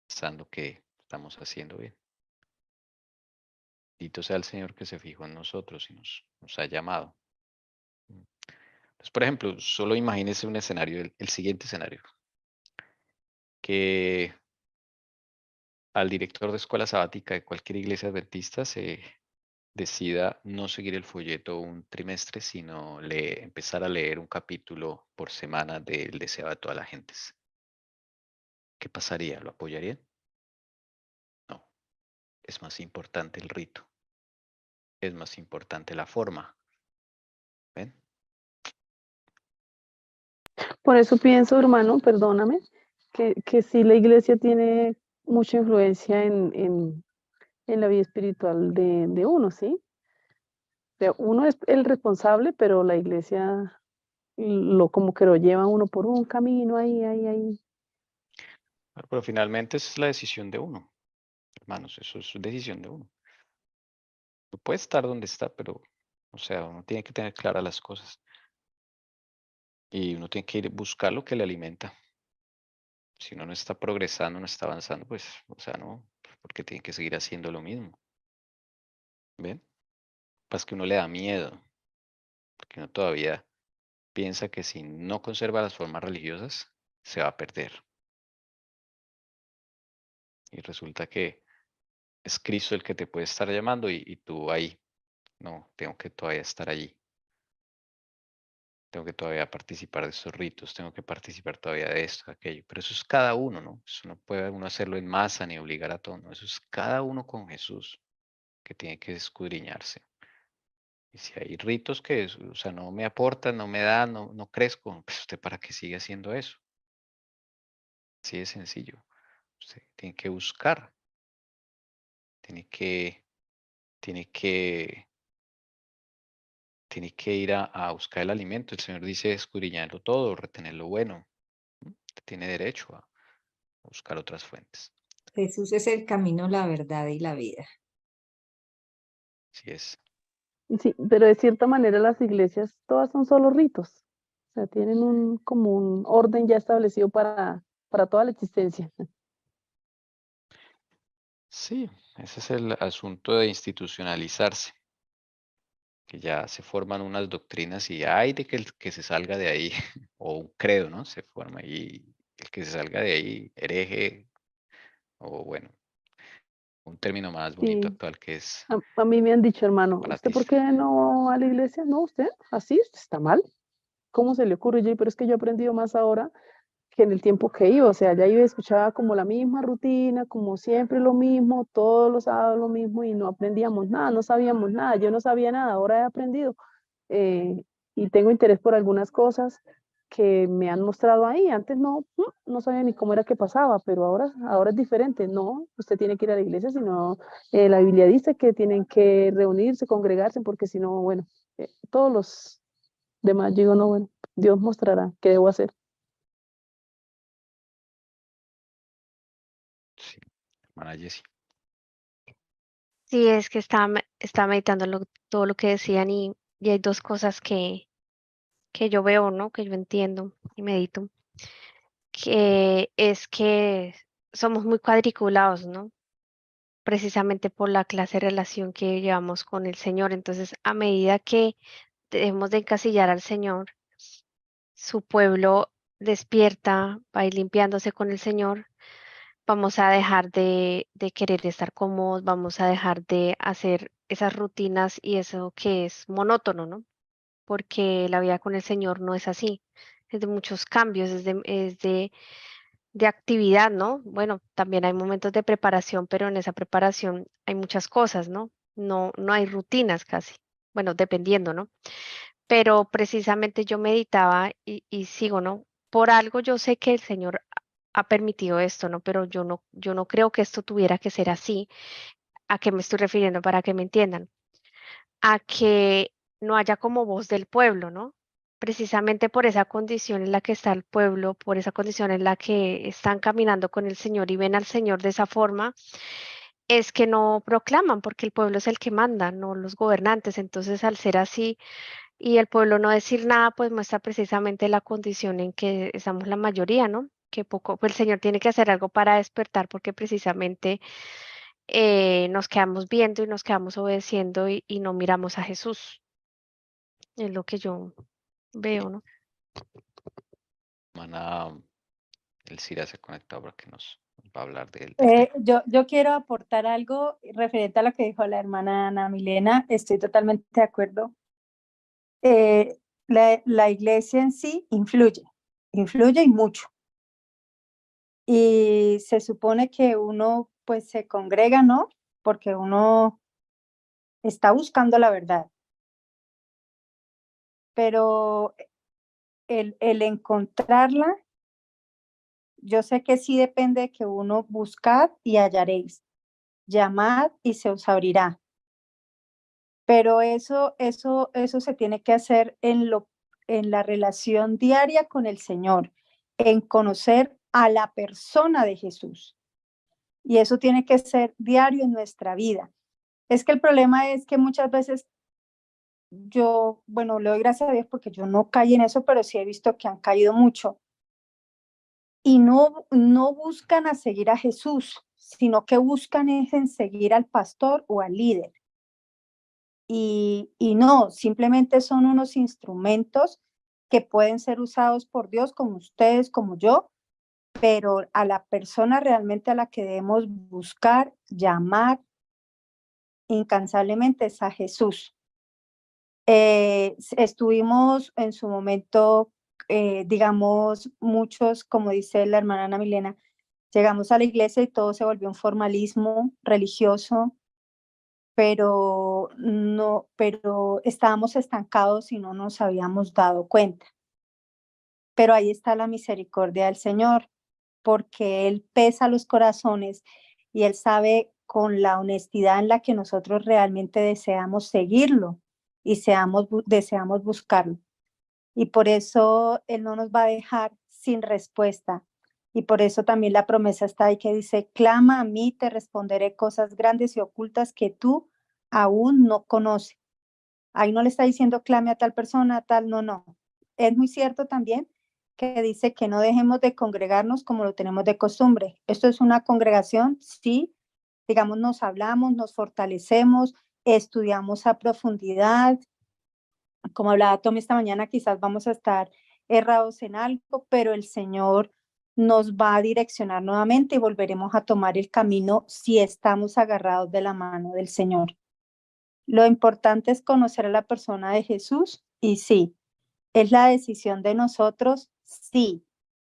pensando que estamos haciendo bien. Bendito sea el Señor que se fijó en nosotros y nos ha llamado. Entonces, por ejemplo, solo imagínese un escenario, el siguiente escenario. que al director de escuela sabática de cualquier iglesia adventista se decida no seguir el folleto un trimestre, sino empezar a leer un capítulo por semana del deseo de todas las gentes. ¿Qué pasaría? ¿Lo apoyarían? No. Es más importante el rito. Es más importante la forma. ¿Ven? Por eso pienso, hermano, perdóname, que sí la iglesia tiene mucha influencia en la vida espiritual de uno, ¿sí? O sea, uno es el responsable, pero la iglesia como que lo lleva a uno por un camino ahí. Pero finalmente esa es la decisión de uno, hermanos. Eso es decisión de uno. Uno puede estar donde está, pero, o sea, uno tiene que tener claras las cosas. Y uno tiene que ir a buscar lo que le alimenta. Si uno no está progresando, no está avanzando, pues, o sea, no, porque tiene que seguir haciendo lo mismo. ¿Ven? Pues que uno le da miedo, porque uno todavía piensa que si no conserva las formas religiosas, se va a perder. Y resulta que es Cristo el que te puede estar llamando y tú ahí. No, tengo que todavía estar allí. Tengo que todavía participar de estos ritos, tengo que participar todavía de esto, de aquello. Pero eso es cada uno, ¿no? Eso no puede uno hacerlo en masa ni obligar a todo, ¿no? Eso es cada uno con Jesús que tiene que escudriñarse. Y si hay ritos que, o sea, no me aportan, no me dan, no crezco, pues usted para qué sigue haciendo eso. Así de sencillo. Usted tiene que buscar, tiene que, tiene que, tiene que ir a buscar el alimento. El Señor dice escudriñarlo todo, retener lo bueno. Usted tiene derecho a buscar otras fuentes. Jesús es el camino, la verdad y la vida. Así es. Sí, pero de cierta manera las iglesias todas son solo ritos. O sea, tienen como un orden ya establecido para toda la existencia. Sí, ese es el asunto de institucionalizarse, que ya se forman unas doctrinas y hay de que el que se salga de ahí, o un credo, ¿no? Se forma y el que se salga de ahí, hereje, o bueno, un término más bonito Sí, actual que es a mí me han dicho, hermano, ¿usted por fanatista. qué no va a la iglesia? No, usted, así está mal. ¿Cómo se le ocurre? Y yo, pero es que yo he aprendido más ahora que en el tiempo que iba, o sea, ya iba y escuchaba como la misma rutina, como siempre lo mismo, todos los sábados lo mismo y no aprendíamos nada, no sabíamos nada, yo no sabía nada, ahora he aprendido y tengo interés por algunas cosas que me han mostrado ahí, antes no sabía ni cómo era que pasaba, pero ahora es diferente, no, usted tiene que ir a la iglesia, sino la Biblia dice que tienen que reunirse, congregarse, porque si no, bueno, todos los demás, digo, no, bueno, Dios mostrará qué debo hacer. Sí, hermana Jessie. Sí, es que estaba meditando todo lo que decían y hay dos cosas que yo veo, ¿no? Que yo entiendo y medito, que es que somos muy cuadriculados, ¿no? Precisamente por la clase de relación que llevamos con el Señor. Entonces, a medida que debemos de encasillar al Señor, su pueblo despierta, va a ir limpiándose con el Señor, vamos a dejar de querer estar cómodos, vamos a dejar de hacer esas rutinas y eso que es monótono, ¿no? Porque la vida con el Señor no es así, es de muchos cambios, de actividad, ¿no? Bueno, también hay momentos de preparación, pero en esa preparación hay muchas cosas, ¿no? No hay rutinas casi, bueno, dependiendo, ¿no? Pero precisamente yo meditaba y sigo, ¿no? Por algo yo sé que el Señor ha permitido esto, ¿no? Pero yo no creo que esto tuviera que ser así. ¿A qué me estoy refiriendo para que me entiendan? A que no haya como voz del pueblo, ¿no? Precisamente por esa condición en la que está el pueblo, por esa condición en la que están caminando con el Señor y ven al Señor de esa forma, es que no proclaman, porque el pueblo es el que manda, no los gobernantes. Entonces, al ser así y el pueblo no decir nada, pues muestra precisamente la condición en que estamos la mayoría, ¿no? Que poco, pues el Señor tiene que hacer algo para despertar, porque precisamente nos quedamos viendo y nos quedamos obedeciendo y no miramos a Jesús. Es lo que yo Sí, veo, ¿no? hermana el Cira se ha conectado porque nos va a hablar del tema. Yo quiero aportar algo referente a lo que dijo la hermana Ana Milena. Estoy totalmente de acuerdo. La iglesia en sí influye y mucho. Y se supone que uno pues se congrega, ¿no? Porque uno está buscando la verdad. Pero el encontrarla, yo sé que sí depende de que uno buscad y hallaréis, llamad y se os abrirá. Pero eso se tiene que hacer en la relación diaria con el Señor, en conocer a la persona de Jesús. Y eso tiene que ser diario en nuestra vida. Es que el problema es que muchas veces yo, bueno, le doy gracias a Dios porque yo no caí en eso, pero sí he visto que han caído mucho. Y no buscan a seguir a Jesús, sino que buscan es en seguir al pastor o al líder. Y no, simplemente son unos instrumentos que pueden ser usados por Dios, como ustedes, como yo, pero a la persona realmente a la que debemos buscar, llamar incansablemente es a Jesús. Estuvimos en su momento, digamos, muchos, como dice la hermana Ana Milena, llegamos a la iglesia y todo se volvió un formalismo religioso, pero estábamos estancados y no nos habíamos dado cuenta. Pero ahí está la misericordia del Señor, porque Él pesa los corazones y Él sabe con la honestidad en la que nosotros realmente deseamos seguirlo y deseamos buscarlo. Y por eso Él no nos va a dejar sin respuesta. Y por eso también la promesa está ahí que dice, clama a mí, te responderé cosas grandes y ocultas que tú aún no conoces. Ahí no le está diciendo clame a tal persona, tal, no. Es muy cierto también que dice que no dejemos de congregarnos como lo tenemos de costumbre. Esto es una congregación, sí, digamos, nos hablamos, nos fortalecemos, estudiamos a profundidad. Como hablaba Tommy esta mañana, quizás vamos a estar errados en algo, pero el Señor nos va a direccionar nuevamente y volveremos a tomar el camino si estamos agarrados de la mano del Señor. Lo importante es conocer a la persona de Jesús y sí, es la decisión de nosotros, sí,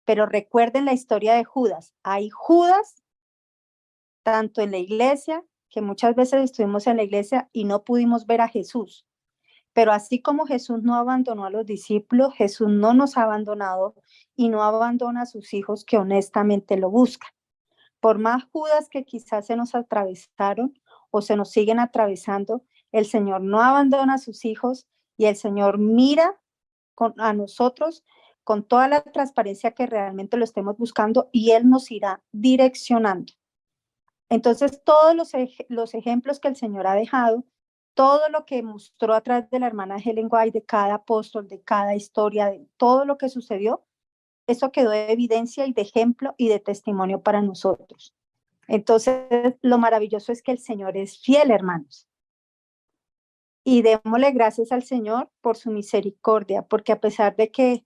pero recuerden la historia de Judas. Hay Judas tanto en la iglesia, que muchas veces estuvimos en la iglesia y no pudimos ver a Jesús. Pero así como Jesús no abandonó a los discípulos, Jesús no nos ha abandonado y no abandona a sus hijos que honestamente lo buscan. Por más Judas que quizás se nos atravesaron o se nos siguen atravesando, el Señor no abandona a sus hijos y el Señor mira a nosotros con toda la transparencia que realmente lo estemos buscando y Él nos irá direccionando. Entonces, todos los ejemplos que el Señor ha dejado, todo lo que mostró a través de la hermana Helen White, de cada apóstol, de cada historia, de todo lo que sucedió, eso quedó de evidencia y de ejemplo y de testimonio para nosotros. Entonces, lo maravilloso es que el Señor es fiel, hermanos. Y démosle gracias al Señor por su misericordia, porque a pesar de que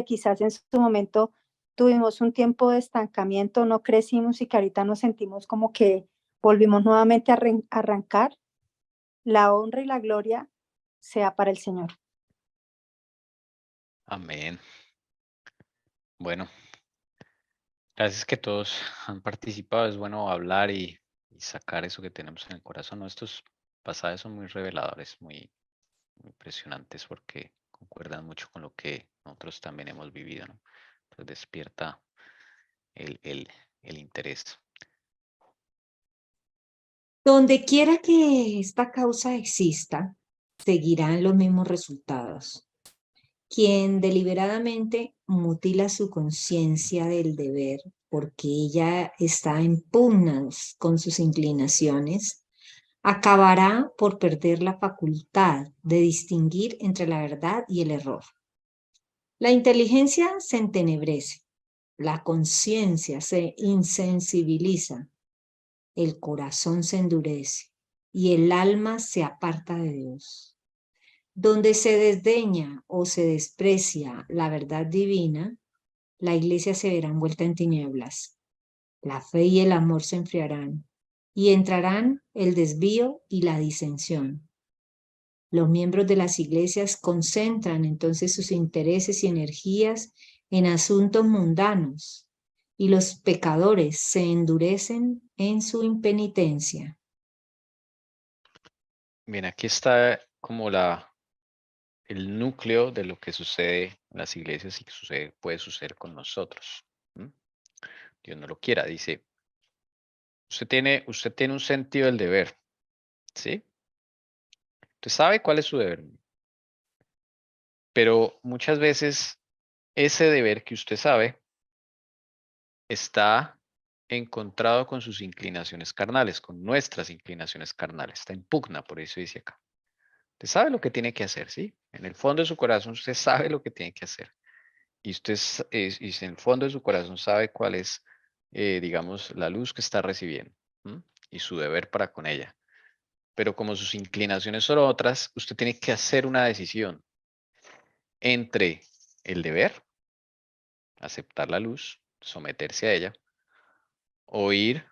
quizás en su momento tuvimos un tiempo de estancamiento, no crecimos y que ahorita nos sentimos como que volvimos nuevamente a arrancar, la honra y la gloria sea para el Señor. Amén. Bueno, gracias que todos han participado. Es bueno hablar y sacar eso que tenemos en el corazón, ¿no? Estos pasajes son muy reveladores, muy impresionantes porque concuerdan mucho con lo que nosotros también hemos vivido, ¿no? Entonces despierta el interés. Donde quiera que esta causa exista, seguirán los mismos resultados. Quien deliberadamente mutila su conciencia del deber porque ella está en pugnas con sus inclinaciones, acabará por perder la facultad de distinguir entre la verdad y el error. La inteligencia se entenebrece, la conciencia se insensibiliza, el corazón se endurece y el alma se aparta de Dios. Donde se desdeña o se desprecia la verdad divina, la iglesia se verá envuelta en tinieblas. La fe y el amor se enfriarán y entrarán el desvío y la disensión. Los miembros de las iglesias concentran entonces sus intereses y energías en asuntos mundanos y los pecadores se endurecen en su impenitencia. Bien, aquí está como el núcleo de lo que sucede en las iglesias y que puede suceder con nosotros. Dios no lo quiera, dice, usted tiene un sentido del deber, ¿sí? Usted sabe cuál es su deber, pero muchas veces ese deber que usted sabe está encontrado con sus inclinaciones carnales, con nuestras inclinaciones carnales, está en pugna, por eso dice acá. Usted sabe lo que tiene que hacer, ¿sí? En el fondo de su corazón usted sabe lo que tiene que hacer. Y usted en el fondo de su corazón sabe cuál es, digamos, la luz que está recibiendo, ¿m? Y su deber para con ella. Pero como sus inclinaciones son otras, usted tiene que hacer una decisión entre el deber, aceptar la luz, someterse a ella, o ir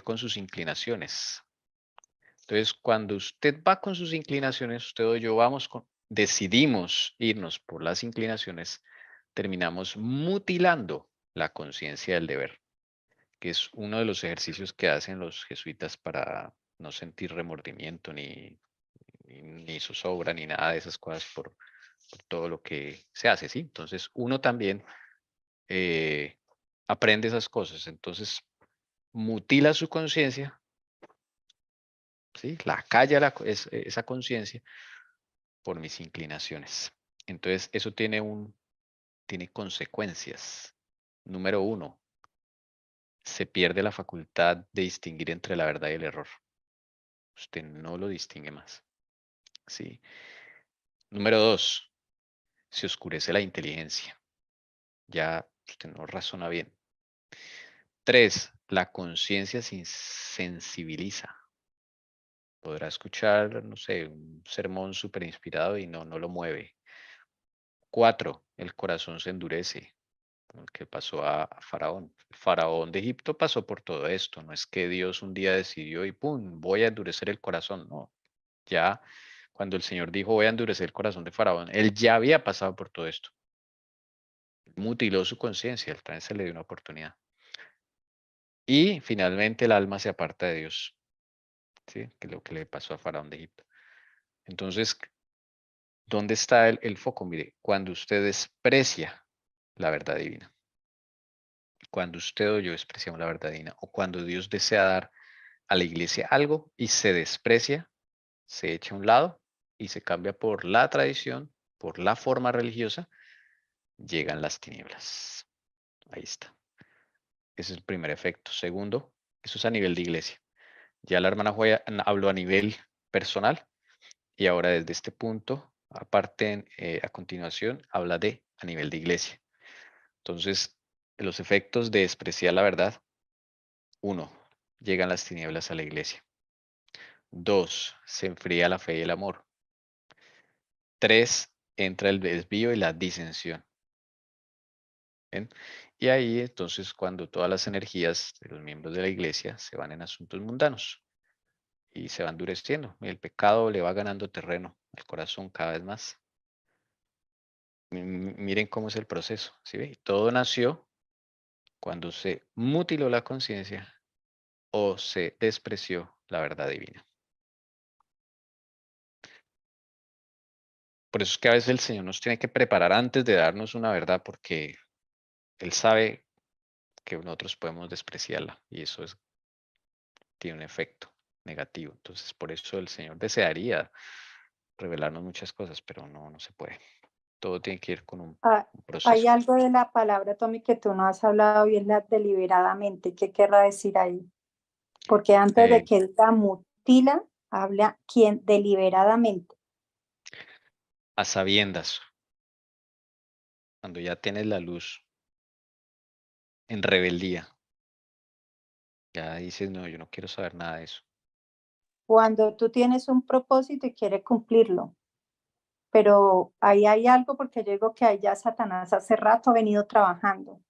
con sus inclinaciones. Entonces, cuando usted va con sus inclinaciones, usted o yo decidimos irnos por las inclinaciones, terminamos mutilando la conciencia del deber, que es uno de los ejercicios que hacen los jesuitas para no sentir remordimiento ni zozobra ni nada de esas cosas por todo lo que se hace, ¿sí? Entonces, uno también aprende esas cosas. Entonces, mutila su conciencia, ¿sí? La calla esa conciencia por mis inclinaciones. Entonces, eso tiene consecuencias. Número 1, se pierde la facultad de distinguir entre la verdad y el error. Usted no lo distingue más. ¿Sí? Número 2, se oscurece la inteligencia. Ya usted no razona bien. 3, la conciencia se insensibiliza. Podrá escuchar, no sé, un sermón súper inspirado y no lo mueve. 4, el corazón se endurece. Lo que pasó a Faraón. El Faraón de Egipto pasó por todo esto. No es que Dios un día decidió y ¡pum! Voy a endurecer el corazón. No. Ya cuando el Señor dijo voy a endurecer el corazón de Faraón, él ya había pasado por todo esto. Mutiló su conciencia, el tren se le dio una oportunidad. Y finalmente el alma se aparta de Dios. ¿Sí? Que es lo que le pasó a Faraón de Egipto. Entonces, ¿dónde está el foco? Mire, cuando usted desprecia la verdad divina. Cuando usted o yo despreciamos la verdad divina, o cuando Dios desea dar a la iglesia algo y se desprecia, se echa a un lado y se cambia por la tradición, por la forma religiosa, llegan las tinieblas. Ahí está. Ese es el primer efecto. Segundo, eso es a nivel de iglesia. Ya la hermana Joya habló a nivel personal y ahora desde este punto, aparte, a continuación, habla de a nivel de iglesia. Entonces, los efectos de despreciar la verdad. 1, llegan las tinieblas a la iglesia. 2, se enfría la fe y el amor. 3, entra el desvío y la disensión. ¿Ven? Y ahí entonces cuando todas las energías de los miembros de la iglesia se van en asuntos mundanos y se va endureciendo. El pecado le va ganando terreno al corazón cada vez más. Miren cómo es el proceso. ¿Sí ve? Todo nació cuando se mutiló la conciencia o se despreció la verdad divina. Por eso es que a veces el Señor nos tiene que preparar antes de darnos una verdad, porque Él sabe que nosotros podemos despreciarla y tiene un efecto negativo. Entonces, por eso el Señor desearía revelarnos muchas cosas, pero no se puede. Todo tiene que ir con un Hay proceso. algo de la palabra, Tommy, que tú no has hablado y es la deliberadamente. ¿Qué querrá decir ahí? Porque antes de Eh, que él la mutila, habla quien deliberadamente. a sabiendas, cuando ya tienes la luz en rebeldía, ya dices, no, yo no quiero saber nada de eso. Cuando tú tienes un propósito y quieres cumplirlo, pero ahí hay algo porque yo digo que ahí ya Satanás hace rato ha venido trabajando.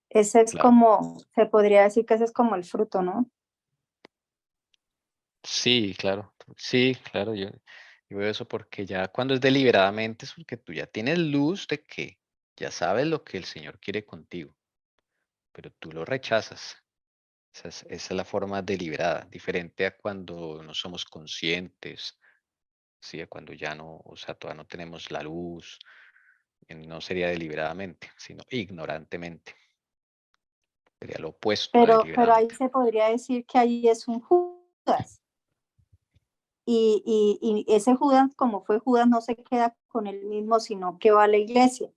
Ese es Claro. como, se podría decir que ese es como el fruto, ¿no? Sí, claro. Sí, claro. Yo veo eso porque ya cuando es deliberadamente es porque tú ya tienes luz de que ya sabes lo que el Señor quiere contigo, pero tú lo rechazas. Esa es la forma deliberada, diferente a cuando no somos conscientes, ¿sí? A cuando ya no, o sea, todavía no tenemos la luz, no sería deliberadamente, sino ignorantemente. Sería lo opuesto a Pero ahí deliberadamente. se podría decir que ahí es un Judas. Y ese Judas, como fue Judas, no se queda con él mismo, sino que va a la iglesia.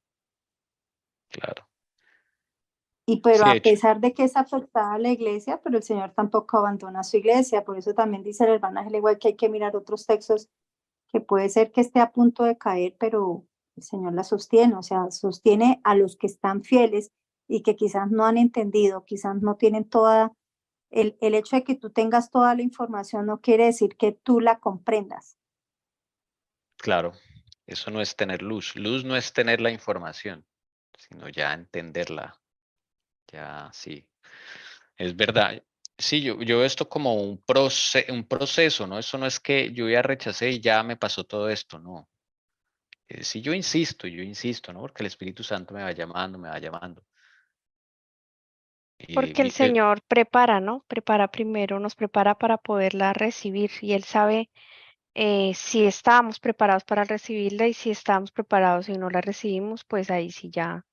Claro. Y pero Sí, de a hecho, pesar de que es afectada la iglesia, pero el Señor tampoco abandona su iglesia. Por eso también dice el hermano Ángel igual que hay que mirar otros textos que puede ser que esté a punto de caer, pero el Señor la sostiene, o sea, sostiene a los que están fieles y que quizás no han entendido, quizás no tienen toda, el hecho de que tú tengas toda la información no quiere decir que tú la comprendas. claro, eso no es tener luz. Luz no es tener la información, sino ya entenderla. Ya, sí. Es verdad. Sí, yo veo esto como un proceso, ¿no? Eso no es que yo ya rechacé y ya me pasó todo esto, no. Si yo insisto, ¿no? Porque el Espíritu Santo me va llamando, me va llamando. Y Porque el Señor prepara, ¿no? Prepara primero, nos prepara para poderla recibir y Él sabe si estábamos preparados para recibirla y si estábamos preparados y no la recibimos, pues ahí sí ya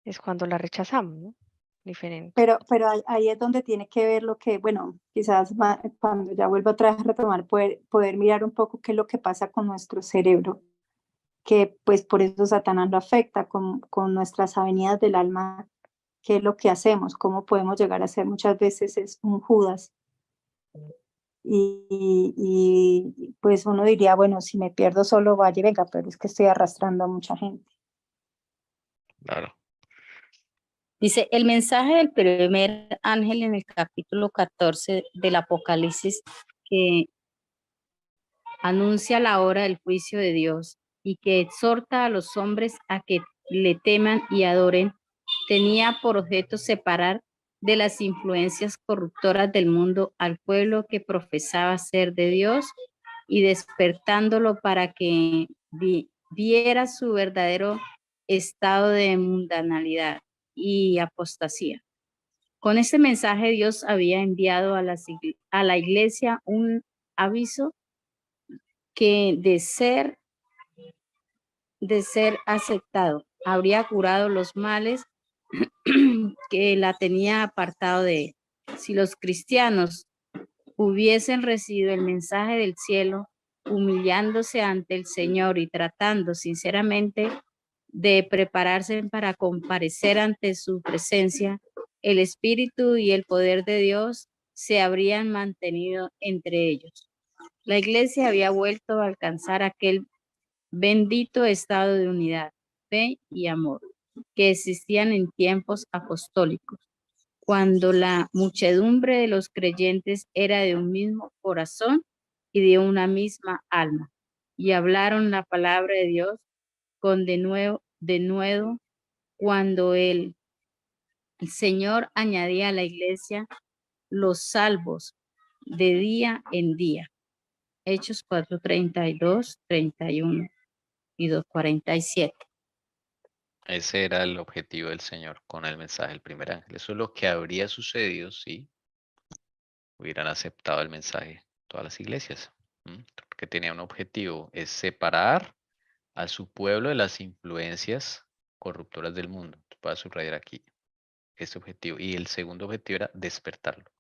es cuando la rechazamos, ¿no? Diferente. Pero ahí es donde tiene que ver lo que, bueno, quizás cuando ya vuelva otra vez a retomar, poder mirar un poco qué es lo que pasa con nuestro cerebro, que pues por eso Satanás lo afecta con nuestras avenidas del alma, qué es lo que hacemos, cómo podemos llegar a ser muchas veces es un Judas. Pues uno diría, bueno, si me pierdo solo vaya y venga, pero es que estoy arrastrando a mucha gente. claro, Dice, el mensaje del primer ángel en el capítulo 14 del Apocalipsis que anuncia la hora del juicio de Dios y que exhorta a los hombres a que le teman y adoren, tenía por objeto separar de las influencias corruptoras del mundo al pueblo que profesaba ser de Dios y despertándolo para que viera su verdadero estado de mundanalidad y apostasía. Con este mensaje Dios había enviado a la iglesia un aviso que de ser aceptado, habría curado los males que la tenía apartado de él. Si los cristianos hubiesen recibido el mensaje del cielo, humillándose ante el Señor y tratando sinceramente de prepararse para comparecer ante su presencia, el Espíritu y el poder de Dios se habrían mantenido entre ellos. La iglesia había vuelto a alcanzar aquel bendito estado de unidad, fe y amor que existían en tiempos apostólicos, cuando la muchedumbre de los creyentes era de un mismo corazón y de una misma alma, y hablaron la palabra de Dios con de nuevo, cuando el Señor añadía a la iglesia los salvos de día en día. Hechos 4:32, 31 y 2:47. ese era el objetivo del Señor con el mensaje del primer ángel. Eso es lo que habría sucedido si hubieran aceptado el mensaje todas las iglesias. Porque tenía un objetivo, es separar a su pueblo de las influencias corruptoras del mundo. Voy a subrayar aquí ese objetivo. Y el segundo objetivo era despertarlo.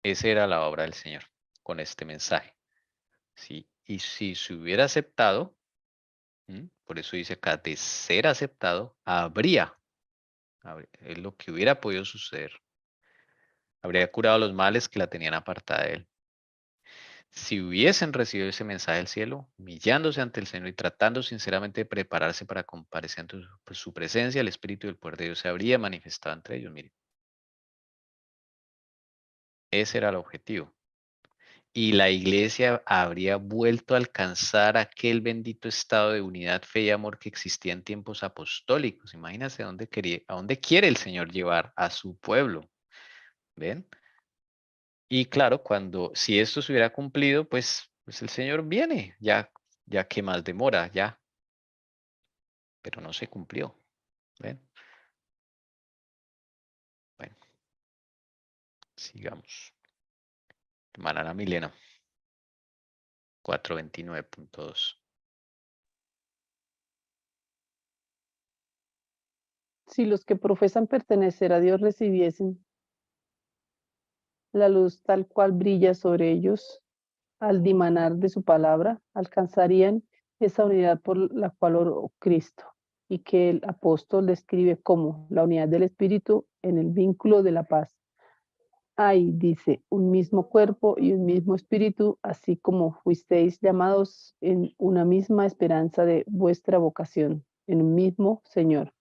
Esa era la obra del Señor con este mensaje. ¿Sí? Y si se hubiera aceptado, por eso dice acá, de ser aceptado, es lo que hubiera podido suceder. Habría curado los males que la tenían apartada de él. Si hubiesen recibido ese mensaje del cielo, humillándose ante el Señor y tratando sinceramente de prepararse para comparecer ante su presencia, el Espíritu y el poder de Dios se habría manifestado entre ellos. Miren, ese era el objetivo. y la iglesia habría vuelto a alcanzar aquel bendito estado de unidad, fe y amor que existía en tiempos apostólicos. Imagínense a dónde quiere el Señor llevar a su pueblo. ¿Ven? Y claro, si esto se hubiera cumplido, pues el Señor viene, ya que más demora, ya. Pero no se cumplió. ¿Ven? Bueno, sigamos. Hermana Ana Milena, 429.2. Si los que profesan pertenecer a Dios recibiesen la luz tal cual brilla sobre ellos al dimanar de su palabra, alcanzarían esa unidad por la cual oró Cristo y que el apóstol describe como la unidad del Espíritu en el vínculo de la paz. Hay, dice, un mismo cuerpo y un mismo espíritu, así como fuisteis llamados en una misma esperanza de vuestra vocación, en un mismo Señor,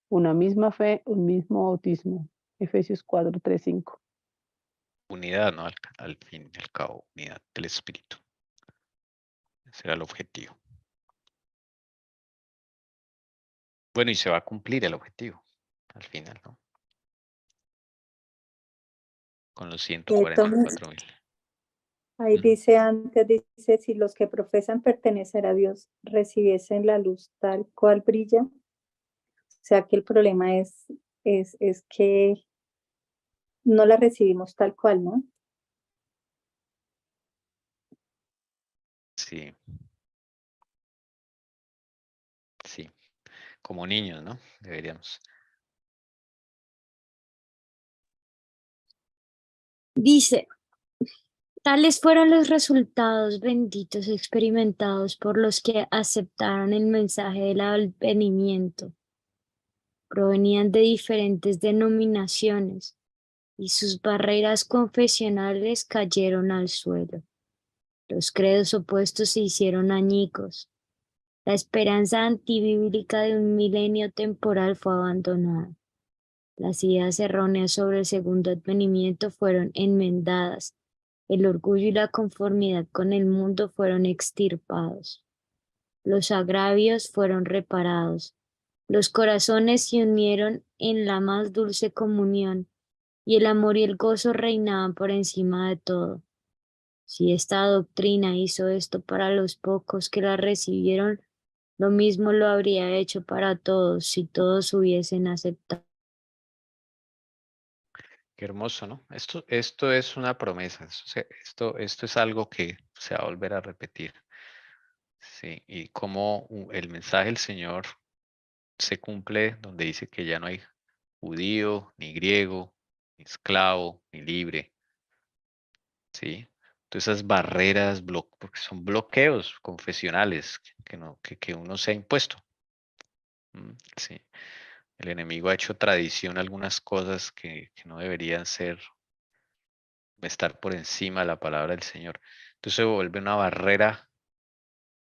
una misma fe, un mismo bautismo. Efesios 4, 3, 5. Unidad, ¿no? Al fin y al cabo, unidad del espíritu. Ese era el objetivo. Bueno, y se va a cumplir el objetivo al final, ¿no? Con los Tomás, 144.000. ahí Ujú. dice antes, dice, si los que profesan pertenecer a Dios recibiesen la luz tal cual brilla, o sea que el problema es que no la recibimos tal cual, ¿no? Sí, sí. Como niños, ¿no? Deberíamos. Dice, tales fueron los resultados benditos experimentados por los que aceptaron el mensaje del advenimiento. Provenían de diferentes denominaciones y sus barreras confesionales cayeron al suelo. Los credos opuestos se hicieron añicos. La esperanza antibíblica de un milenio temporal fue abandonada. Las ideas erróneas sobre el segundo advenimiento fueron enmendadas. El orgullo y la conformidad con el mundo fueron extirpados. Los agravios fueron reparados. Los corazones se unieron en la más dulce comunión y el amor y el gozo reinaban por encima de todo. Si esta doctrina hizo esto para los pocos que la recibieron, lo mismo lo habría hecho para todos si todos hubiesen aceptado. Qué hermoso, ¿no? Esto es una promesa. Esto es algo que se va a volver a repetir. Sí, y como el mensaje del Señor se cumple donde dice que ya no hay judío, ni griego, ni esclavo, ni libre. ¿Sí? Entonces esas barreras, porque son bloqueos confesionales que uno se ha impuesto. Sí. El enemigo ha hecho tradición algunas cosas que no deberían estar por encima de la palabra del Señor. Entonces se vuelve una barrera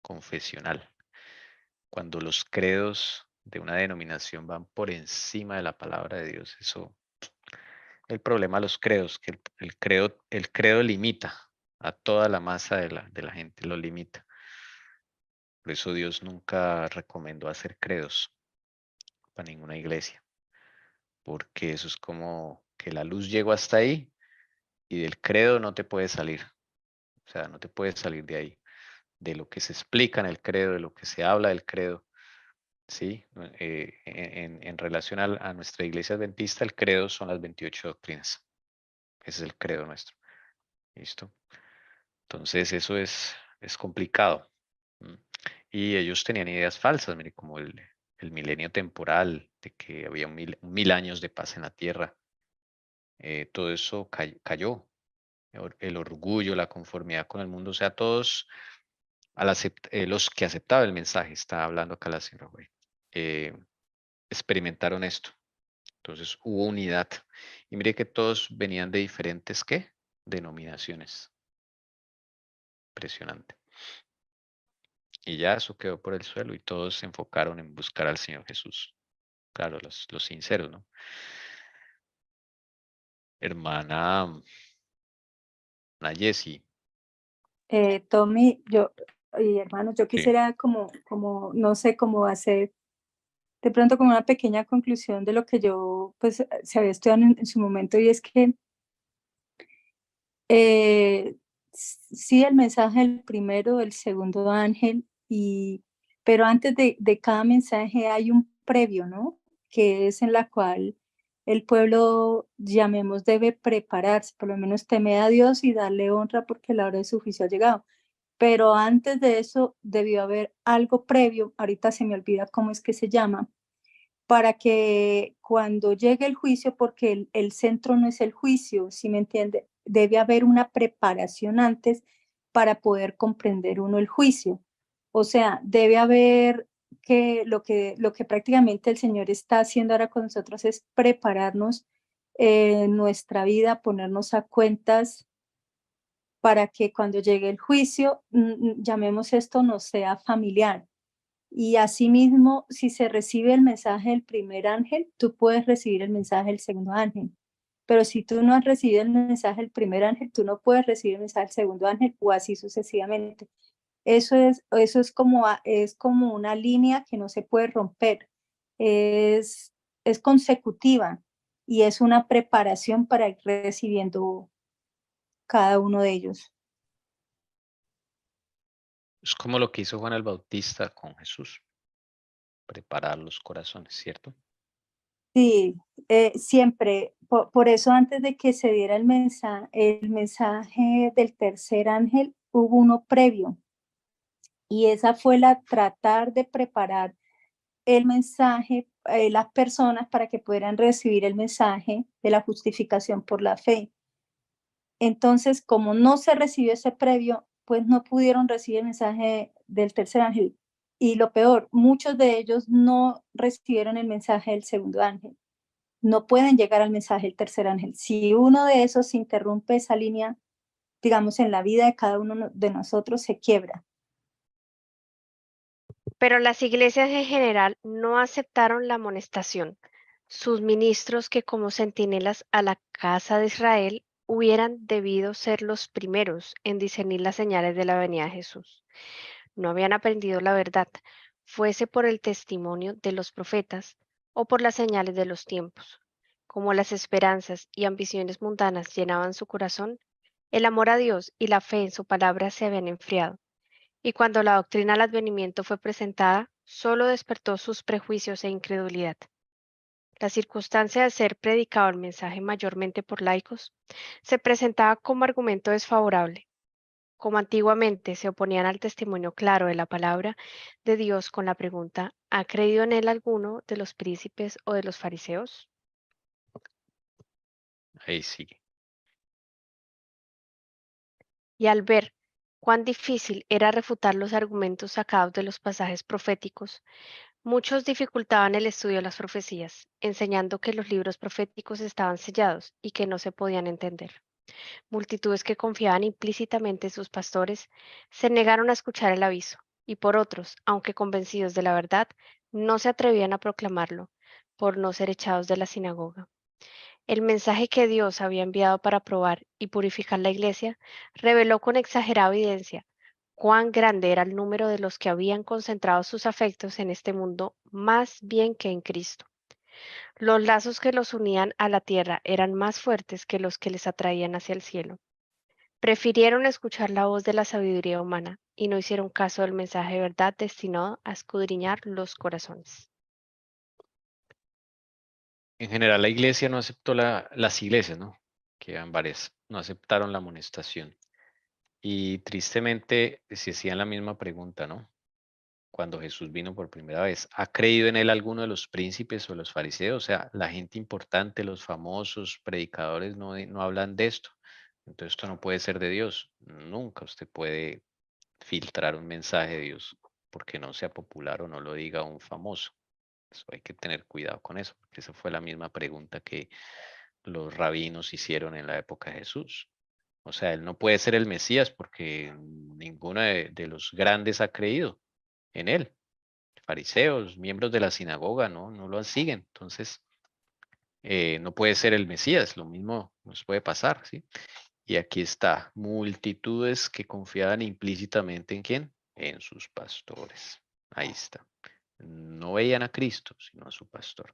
confesional. Cuando los credos de una denominación van por encima de la palabra de Dios, el problema de los credos, que el credo limita a toda la masa de la gente, lo limita. Por eso Dios nunca recomendó hacer credos para ninguna iglesia, porque eso es como que la luz llegó hasta ahí y del credo no te puedes salir. O sea, no te puedes salir de ahí, de lo que se explica en el credo, de lo que se habla del credo. ¿Sí? En relación a nuestra iglesia adventista, el credo son las 28 doctrinas. Ese es el credo nuestro. ¿Listo? Entonces eso es complicado. ¿M? Y ellos tenían ideas falsas, mire, como el milenio temporal, de que había un mil años de paz en la tierra. Todo eso cayó. El orgullo, la conformidad con el mundo, o sea, todos los que aceptaban el mensaje, está hablando acá la señora Güey, experimentaron esto. Entonces hubo unidad. Y mire que todos venían de diferentes, ¿qué? Denominaciones. Impresionante. Y ya eso quedó por el suelo y todos se enfocaron en buscar al Señor Jesús. Claro, los sinceros, ¿no? Hermana Jessie, Tommy, y hermanos, yo Sí. quisiera como, no sé cómo hacer, de pronto como una pequeña conclusión de lo que yo, pues, se había estudiado en su momento, y es que sí, el mensaje del primero, del segundo ángel, pero antes de cada mensaje hay un previo, ¿no? Que es en la cual el pueblo, llamemos, debe prepararse, por lo menos temer a Dios y darle honra porque la hora de su juicio ha llegado. Pero antes de eso debió haber algo previo, ahorita se me olvida cómo es que se llama, para que cuando llegue el juicio, porque el centro no es el juicio, ¿sí me entiende? Debe haber una preparación antes para poder comprender uno el juicio. O sea, debe haber lo que prácticamente el Señor está haciendo ahora con nosotros es prepararnos nuestra vida, ponernos a cuentas para que cuando llegue el juicio, llamemos esto, nos sea familiar. Y asimismo, si se recibe el mensaje del primer ángel, tú puedes recibir el mensaje del segundo ángel. Pero si tú no has recibido el mensaje del primer ángel, tú no puedes recibir el mensaje del segundo ángel o así sucesivamente. Eso es como una línea que no se puede romper. Es consecutiva y es una preparación para ir recibiendo cada uno de ellos. Es como lo que hizo Juan el Bautista con Jesús, preparar los corazones, ¿cierto? Sí, siempre. Por eso antes de que se diera el mensaje del tercer ángel, hubo uno previo. Y esa fue la tratar de preparar el mensaje, las personas para que pudieran recibir el mensaje de la justificación por la fe. Entonces, como no se recibió ese previo, pues no pudieron recibir el mensaje del tercer ángel. Y lo peor, muchos de ellos no recibieron el mensaje del segundo ángel. No pueden llegar al mensaje del tercer ángel. Si uno de esos interrumpe esa línea, digamos, en la vida de cada uno de nosotros, se quiebra. Pero las iglesias en general no aceptaron la amonestación. Sus ministros, que como centinelas a la casa de Israel, hubieran debido ser los primeros en discernir las señales de la venida de Jesús. No habían aprendido la verdad, fuese por el testimonio de los profetas o por las señales de los tiempos. Como las esperanzas y ambiciones mundanas llenaban su corazón, el amor a Dios y la fe en su palabra se habían enfriado. Y cuando la doctrina del advenimiento fue presentada, solo despertó sus prejuicios e incredulidad. La circunstancia de ser predicado el mensaje mayormente por laicos se presentaba como argumento desfavorable. Como antiguamente se oponían al testimonio claro de la palabra de Dios con la pregunta, ¿ha creído en él alguno de los príncipes o de los fariseos? Ahí sigue. Y al ver cuán difícil era refutar los argumentos sacados de los pasajes proféticos, muchos dificultaban el estudio de las profecías, enseñando que los libros proféticos estaban sellados y que no se podían entender. Multitudes que confiaban implícitamente en sus pastores se negaron a escuchar el aviso, y por otros, aunque convencidos de la verdad, no se atrevían a proclamarlo, por no ser echados de la sinagoga. El mensaje que Dios había enviado para probar y purificar la iglesia reveló con exagerada evidencia cuán grande era el número de los que habían concentrado sus afectos en este mundo más bien que en Cristo. Los lazos que los unían a la tierra eran más fuertes que los que les atraían hacia el cielo. Prefirieron escuchar la voz de la sabiduría humana y no hicieron caso del mensaje de verdad destinado a escudriñar los corazones. En general, la iglesia no aceptó las iglesias, ¿no? Que eran varias, no aceptaron la amonestación. Y tristemente se hacían la misma pregunta, ¿no? Cuando Jesús vino por primera vez, ¿ha creído en él alguno de los príncipes o los fariseos? O sea, la gente importante, los famosos predicadores no hablan de esto. Entonces esto no puede ser de Dios. Nunca usted puede filtrar un mensaje de Dios porque no sea popular o no lo diga un famoso. Eso hay que tener cuidado con eso, porque esa fue la misma pregunta que los rabinos hicieron en la época de Jesús. O sea, él no puede ser el Mesías porque ninguno de los grandes ha creído en él. Fariseos, miembros de la sinagoga, no lo siguen. Entonces, no puede ser el Mesías. Lo mismo nos puede pasar, ¿sí? Y aquí está, multitudes que confiaban implícitamente ¿en quién? En sus pastores. Ahí está. No veían a Cristo, sino a su pastor.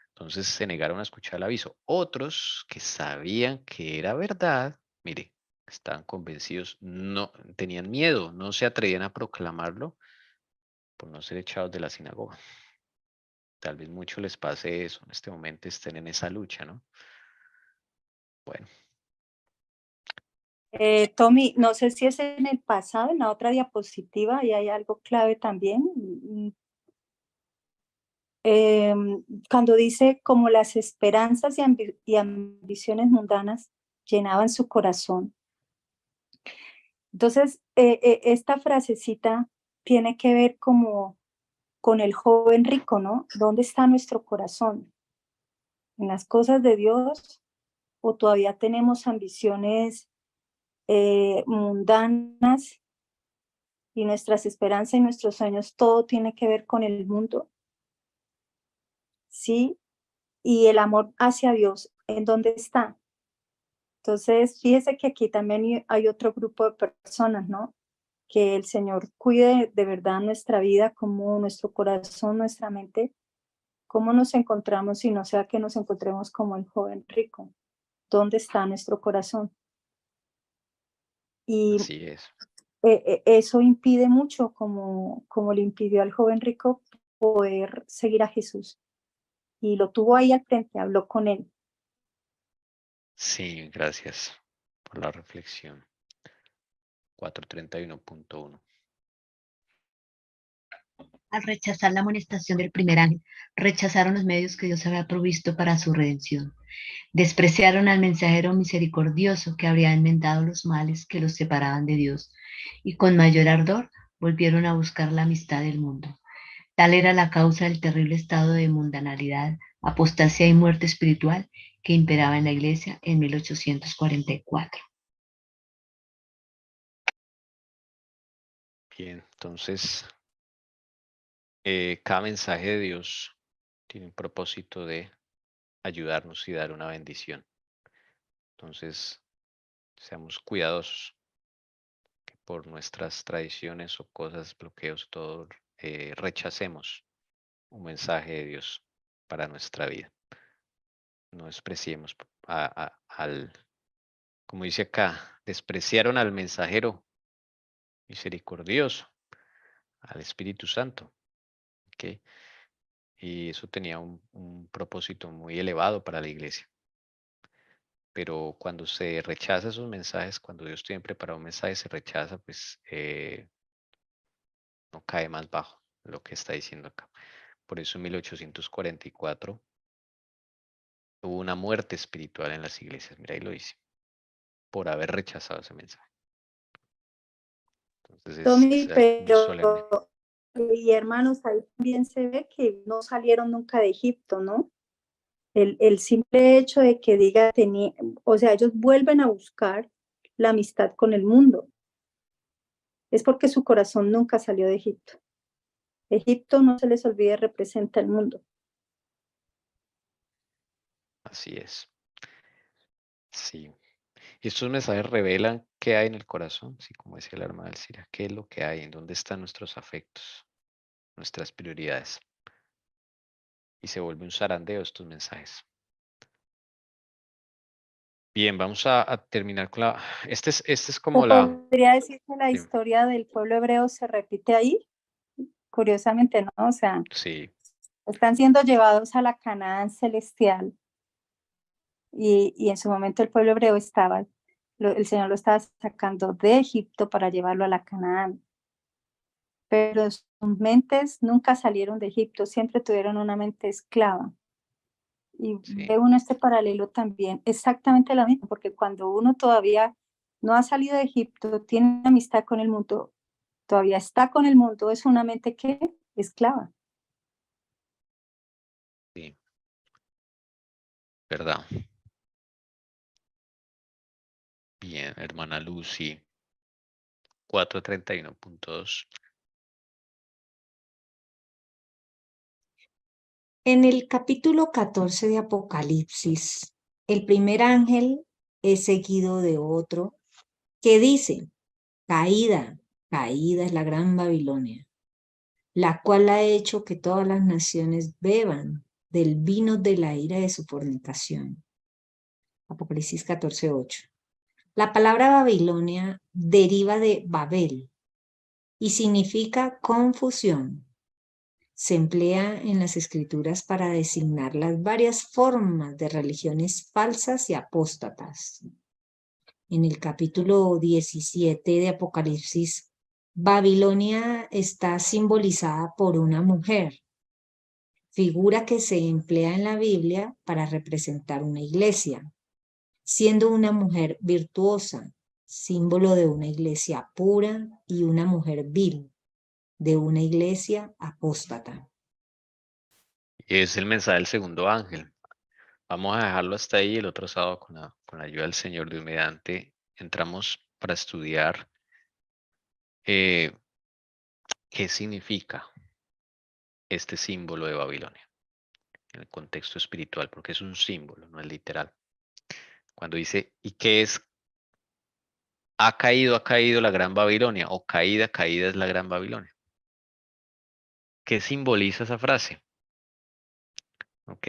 Entonces se negaron a escuchar el aviso. Otros que sabían que era verdad, mire, estaban convencidos, no tenían miedo, no se atrevían a proclamarlo por no ser echados de la sinagoga. Tal vez mucho les pase eso en este momento, estén en esa lucha, ¿no? Bueno. Tommy, no sé si es en el pasado, en la otra diapositiva, y hay algo clave también. Cuando dice como las esperanzas y ambiciones mundanas llenaban su corazón. Entonces, esta frasecita tiene que ver como con el joven rico, ¿no? ¿Dónde está nuestro corazón? ¿En las cosas de Dios o todavía tenemos ambiciones mundanas y nuestras esperanzas y nuestros sueños, todo tiene que ver con el mundo? ¿Sí? Y el amor hacia Dios, ¿en dónde está? Entonces, fíjese que aquí también hay otro grupo de personas, ¿no? Que el Señor cuide de verdad nuestra vida, como nuestro corazón, nuestra mente, cómo nos encontramos y no sea que nos encontremos como el joven rico. ¿Dónde está nuestro corazón? Y Así es. eso impide mucho, como le impidió al joven rico poder seguir a Jesús. Y lo tuvo ahí al frente, habló con él. Sí, gracias por la reflexión. 431.1. Al rechazar la amonestación del primer ángel, rechazaron los medios que Dios había provisto para su redención. Despreciaron al mensajero misericordioso que habría enmendado los males que los separaban de Dios, y con mayor ardor volvieron a buscar la amistad del mundo. Tal era la causa del terrible estado de mundanalidad, apostasía y muerte espiritual que imperaba en la iglesia en 1844. Bien, entonces, cada mensaje de Dios tiene un propósito de ayudarnos y dar una bendición. Entonces, seamos cuidadosos que por nuestras tradiciones o cosas, bloqueos, todo, rechacemos un mensaje de Dios para nuestra vida. No despreciemos al, como dice acá, despreciaron al mensajero misericordioso, al Espíritu Santo. ¿Ok? Y eso tenía un propósito muy elevado para la iglesia. Pero cuando se rechaza esos mensajes, cuando Dios tiene preparado un mensaje, se rechaza, pues no cae más bajo lo que está diciendo acá. Por eso en 1844 hubo una muerte espiritual en las iglesias. Mira, ahí lo dice, por haber rechazado ese mensaje. Entonces Tommy, es algo muy solemne. pero, y hermanos, ahí también se ve que no salieron nunca de Egipto, ¿no? El simple hecho de que diga, o sea, ellos vuelven a buscar la amistad con el mundo. Es porque su corazón nunca salió de Egipto. Egipto, no se les olvide, representa el mundo. Así es. Sí. Y estos mensajes revelan qué hay en el corazón, sí, como decía la hermana Alcira, qué es lo que hay, en dónde están nuestros afectos, nuestras prioridades. Y se vuelve un zarandeo estos mensajes. Bien, vamos a terminar con la... Este es como la... Podría decir que la Sí, historia del pueblo hebreo se repite ahí, curiosamente, ¿no? O sea, sí, están siendo llevados a la Canaán celestial y en su momento el pueblo hebreo estaba, el Señor lo estaba sacando de Egipto para llevarlo a la Canaán. Pero sus mentes nunca salieron de Egipto, siempre tuvieron una mente esclava. Y ve uno este paralelo también, exactamente lo mismo, porque cuando uno todavía no ha salido de Egipto, tiene amistad con el mundo, todavía está con el mundo, es una mente que esclava. sí, verdad. Bien, hermana Lucy, 431.2. En el capítulo 14 de Apocalipsis, el primer ángel es seguido de otro que dice, caída, caída es la gran Babilonia, la cual ha hecho que todas las naciones beban del vino de la ira de su fornicación. Apocalipsis 14:8. La palabra Babilonia deriva de Babel y significa confusión. Se emplea en las escrituras para designar las varias formas de religiones falsas y apóstatas. En el capítulo 17 de Apocalipsis, Babilonia está simbolizada por una mujer, figura que se emplea en la Biblia para representar una iglesia, siendo una mujer virtuosa, símbolo de una iglesia pura, y una mujer vil, de una iglesia apóstata. Es el mensaje del segundo ángel. Vamos a dejarlo hasta ahí. El otro sábado, con la ayuda del Señor Dios mediante, entramos para estudiar qué significa este símbolo de Babilonia en el contexto espiritual, porque es un símbolo, no es literal. Cuando dice, ¿y qué es? Ha caído la gran Babilonia, o caída, caída es la gran Babilonia. ¿Qué simboliza esa frase? ¿Ok?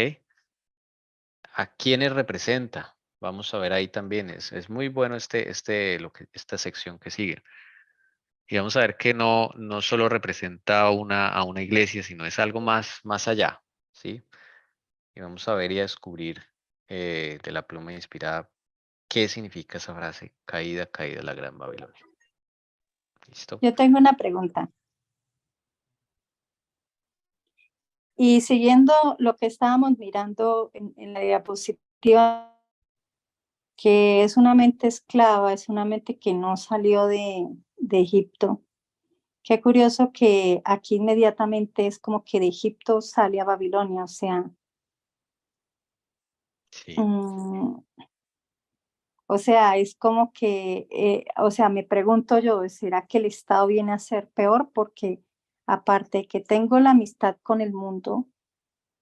¿A quiénes representa? Vamos a ver ahí también. Es muy bueno esta sección que sigue. Y vamos a ver que no solo representa a una iglesia, sino es algo más allá, ¿sí? Y vamos a ver y a descubrir de la pluma inspirada qué significa esa frase, caída, caída la gran Babilonia. ¿Listo? Yo tengo una pregunta. Y siguiendo lo que estábamos mirando en la diapositiva, que es una mente esclava, es una mente que no salió de Egipto. Qué curioso que aquí inmediatamente es como que de Egipto sale a Babilonia, o sea, Sí. O sea, es como que, o sea, me pregunto yo, ¿será que el Estado viene a ser peor? Porque aparte de que tengo la amistad con el mundo,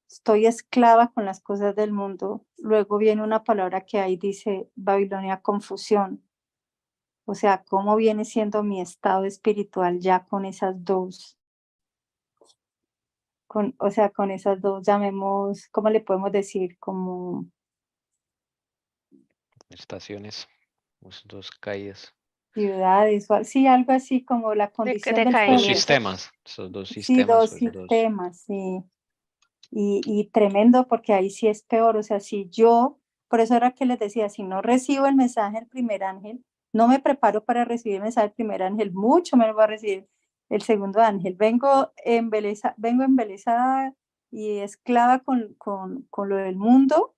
estoy esclava con las cosas del mundo, luego viene una palabra que ahí dice Babilonia, confusión. O sea, ¿cómo viene siendo mi estado espiritual ya con esas dos? O sea, con esas dos, llamemos, ¿cómo le podemos decir? Como Estaciones, dos caídas. ciudades, sí, algo así como la condición del Dos pueblo. sistemas, esos dos Sí, sistemas. dos sistemas, sí. Y tremendo porque ahí sí es peor, o sea, si yo, por eso era que les decía, si no recibo el mensaje del primer ángel, no me preparo para recibir el mensaje del primer ángel, mucho menos voy a recibir el segundo ángel. Vengo embelesada y esclava con lo del mundo,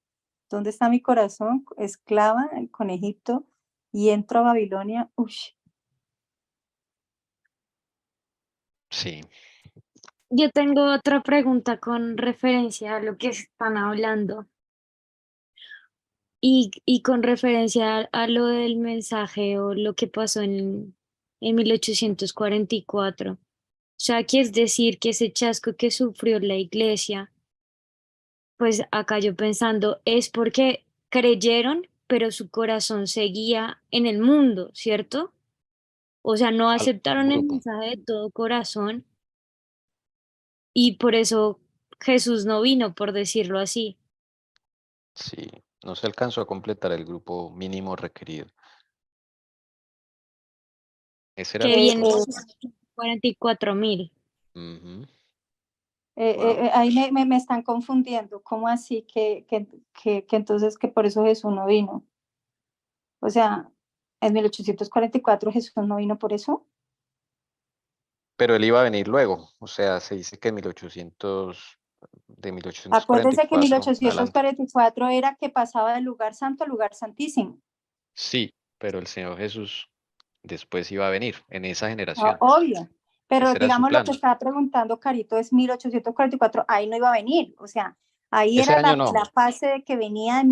¿dónde está mi corazón? Esclava con Egipto y entro a Babilonia, uy. Sí. Yo tengo otra pregunta con referencia a lo que están hablando y con referencia a lo del mensaje o lo que pasó en 1844. O sea, aquí es decir que ese chasco que sufrió la iglesia, pues acá yo pensando, es porque creyeron, pero su corazón seguía en el mundo, ¿cierto? O sea, no Un aceptaron el grupo. mensaje de todo corazón y por eso Jesús no vino, por decirlo así. Sí, no se alcanzó a completar el grupo mínimo requerido. Ese era Que el viene propósito. 44.000. Ujú. Wow. Ahí me están confundiendo, ¿cómo así que entonces que por eso Jesús no vino? O sea, en 1844 Jesús no vino por eso. Pero él iba a venir luego, o sea, se dice que de Acuérdense que 1844 en adelante. 1844 era que pasaba del lugar santo al lugar santísimo. Sí, pero el Señor Jesús después iba a venir en esa generación. Obvio. Pero Ese era su digamos lo plan. que estaba preguntando Carito es 1844, ahí no iba a venir. O sea, ahí Ese era año la no. fase de que venía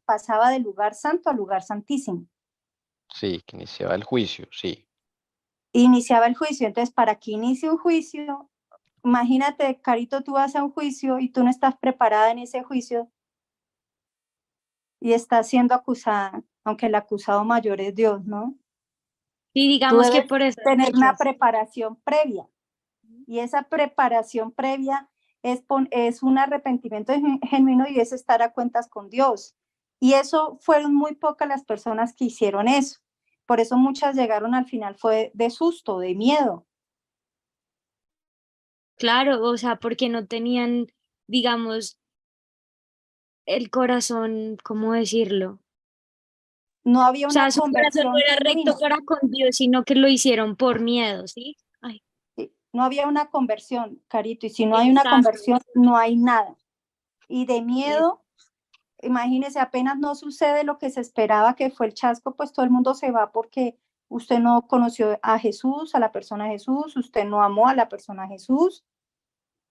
pasaba del lugar santo al lugar santísimo. Sí, que iniciaba el juicio, sí. Iniciaba el juicio. Entonces, para que inicie un juicio, imagínate, Carito, tú vas a un juicio y tú no estás preparada en ese juicio. y está siendo acusada, aunque el acusado mayor es Dios, ¿no? Y Tú digamos que debes por eso tener una preparación previa, y esa preparación previa es un arrepentimiento genuino y es estar a cuentas con Dios. Y eso fueron muy pocas las personas que hicieron eso. Por eso muchas llegaron al final fue de susto, de miedo. claro, o sea, porque no tenían, digamos, el corazón, ¿cómo decirlo? No había O sea, una su corazón no conversión era recto genuina. para con Dios, sino que lo hicieron por miedo, ¿sí? Ay, Sí, no había una conversión, Carito, y si no hay una exacto. conversión, no hay nada. Y de Es- miedo, imagínese, apenas no sucede lo que se esperaba que fue el chasco, pues todo el mundo se va porque usted no conoció a Jesús, a la persona Jesús, usted no amó a la persona Jesús,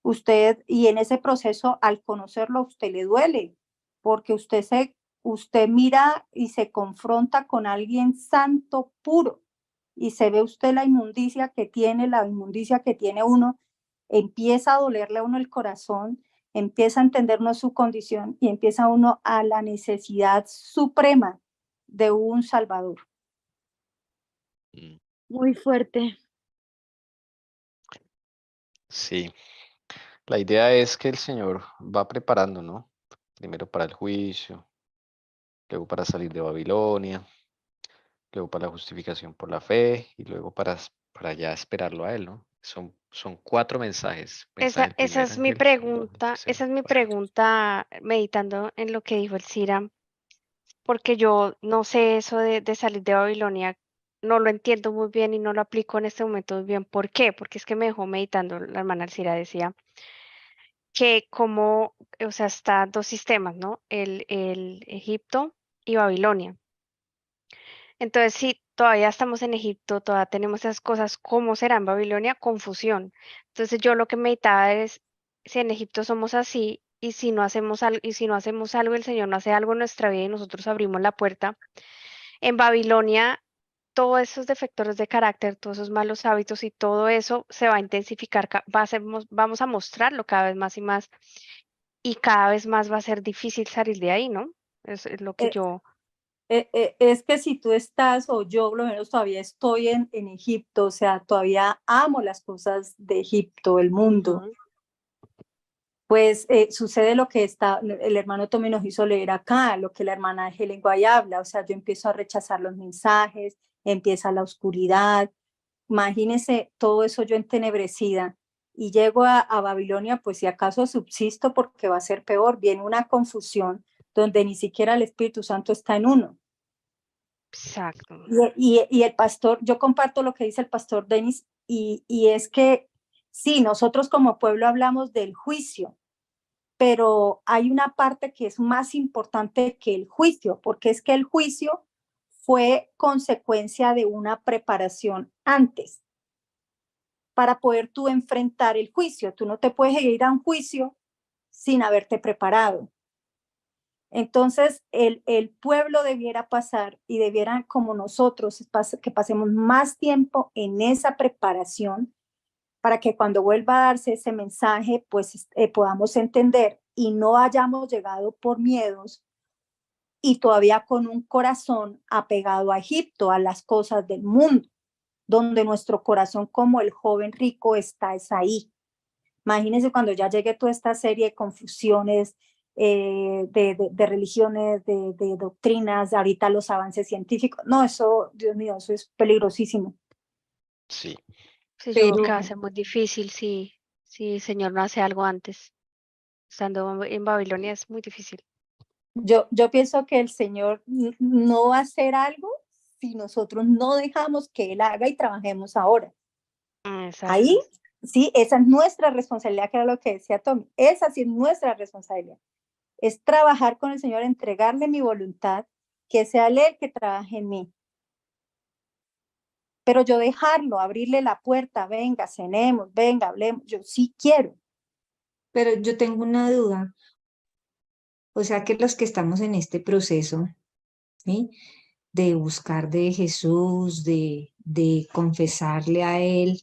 usted, y en ese proceso, al conocerlo, a usted le duele, porque usted mira y se confronta con alguien santo, puro, y se ve usted la inmundicia que tiene uno, empieza a dolerle a uno el corazón, empieza a entender uno su condición y empieza uno a la necesidad suprema de un Salvador. Mm, Muy fuerte. Sí, la idea es que el Señor va preparando, ¿no? Primero para el juicio, luego para salir de Babilonia, luego para la justificación por la fe y luego para ya esperarlo a Él, ¿no? Son 4 mensajes. Mensaje del Esa primer es mi ángel, segundo ángel, pregunta, tercero, esa es mi cuarto. pregunta meditando en lo que dijo el Cira, porque yo no sé eso de salir de Babilonia, no lo entiendo muy bien y no lo aplico en este momento muy bien. ¿Por qué? Porque es que me dejó meditando, la hermana Alcira decía que como, o sea, está dos sistemas, ¿no? El Egipto y Babilonia. Entonces, si todavía estamos en Egipto, todavía tenemos esas cosas, ¿cómo será en Babilonia? Confusión. Entonces, yo lo que meditaba es, si en Egipto somos así, y si no hacemos algo, y si no hacemos algo, el Señor no hace algo en nuestra vida y nosotros abrimos la puerta. En Babilonia, todos esos defectores de carácter, todos esos malos hábitos y todo eso se va a intensificar, vamos a mostrarlo cada vez más y más, y cada vez más va a ser difícil salir de ahí, ¿no? Es lo que Eh, yo... es que si tú estás, o yo por lo menos todavía estoy en Egipto, o sea, todavía amo las cosas de Egipto, el mundo, Ujú. pues sucede lo que el hermano Tommy nos hizo leer acá, lo que la hermana Helen Guay habla, o sea, yo empiezo a rechazar los mensajes, empieza la oscuridad, imagínese todo eso yo entenebrecida, y llego a Babilonia, pues si acaso subsisto porque va a ser peor, viene una confusión donde ni siquiera el Espíritu Santo está en uno. Exacto. Y el pastor, yo comparto lo que dice el pastor Denis, y es que sí, nosotros como pueblo hablamos del juicio, pero hay una parte que es más importante que el juicio, porque es que el juicio fue consecuencia de una preparación antes para poder tú enfrentar el juicio. Tú no te puedes ir a un juicio sin haberte preparado. Entonces, el pueblo debiera pasar y debiera, como nosotros, que pasemos más tiempo en esa preparación para que cuando vuelva a darse ese mensaje, pues podamos entender y no hayamos llegado por miedos y todavía con un corazón apegado a Egipto, a las cosas del mundo, donde nuestro corazón como el joven rico está es ahí. Imagínense cuando ya llegue toda esta serie de confusiones, de religiones, de doctrinas, ahorita los avances científicos. No, eso, Dios mío, eso es peligrosísimo. Sí, Sí, yo creo Pero que va a ser muy difícil si el Señor no hace algo antes. Estando en Babilonia es muy difícil. yo pienso que el Señor no va a hacer algo si nosotros no dejamos que Él haga y trabajemos ahora. Exacto. Ahí, sí, esa es nuestra responsabilidad, que era lo que decía Tommy. Esa sí es nuestra responsabilidad. Es trabajar con el Señor, entregarle mi voluntad, que sea Él el que trabaje en mí. Pero yo dejarlo, abrirle la puerta, venga, cenemos, venga, hablemos, yo sí quiero. Pero yo tengo una duda. O sea que los que estamos en este proceso, ¿sí? De buscar de Jesús, de confesarle a Él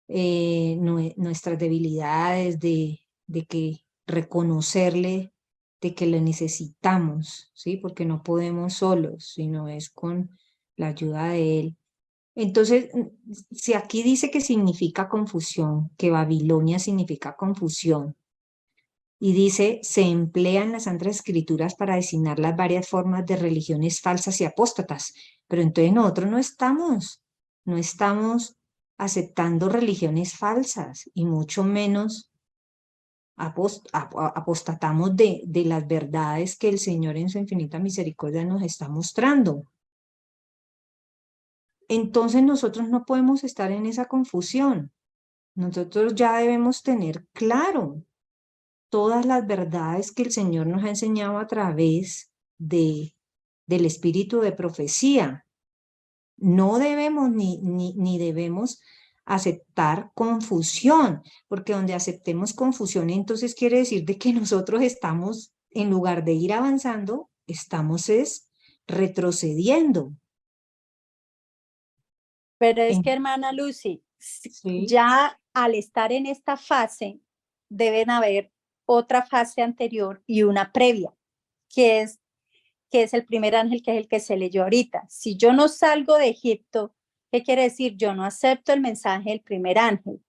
nuestras debilidades, de que reconocerle de que le necesitamos, ¿sí? Porque no podemos solos, sino es con la ayuda de Él. Entonces, si aquí dice que significa confusión, que Babilonia significa confusión, y dice, se emplean las Santas Escrituras para designar las varias formas de religiones falsas y apóstatas, pero entonces nosotros no estamos aceptando religiones falsas y mucho menos apostatamos de las verdades que el Señor en su infinita misericordia nos está mostrando. Entonces nosotros no podemos estar en esa confusión. Nosotros ya debemos tener claro todas las verdades que el Señor nos ha enseñado a través del espíritu de profecía. No debemos ni debemos aceptar confusión, porque donde aceptemos confusión, entonces quiere decir de que nosotros estamos, en lugar de ir avanzando, estamos retrocediendo. Pero es que, hermana Lucy, Sí. ya al estar en esta fase, deben haber otra fase anterior y una previa, que es el primer ángel, que es el que se leyó ahorita. Si yo no salgo de Egipto, ¿qué quiere decir? Yo no acepto el mensaje del primer ángel.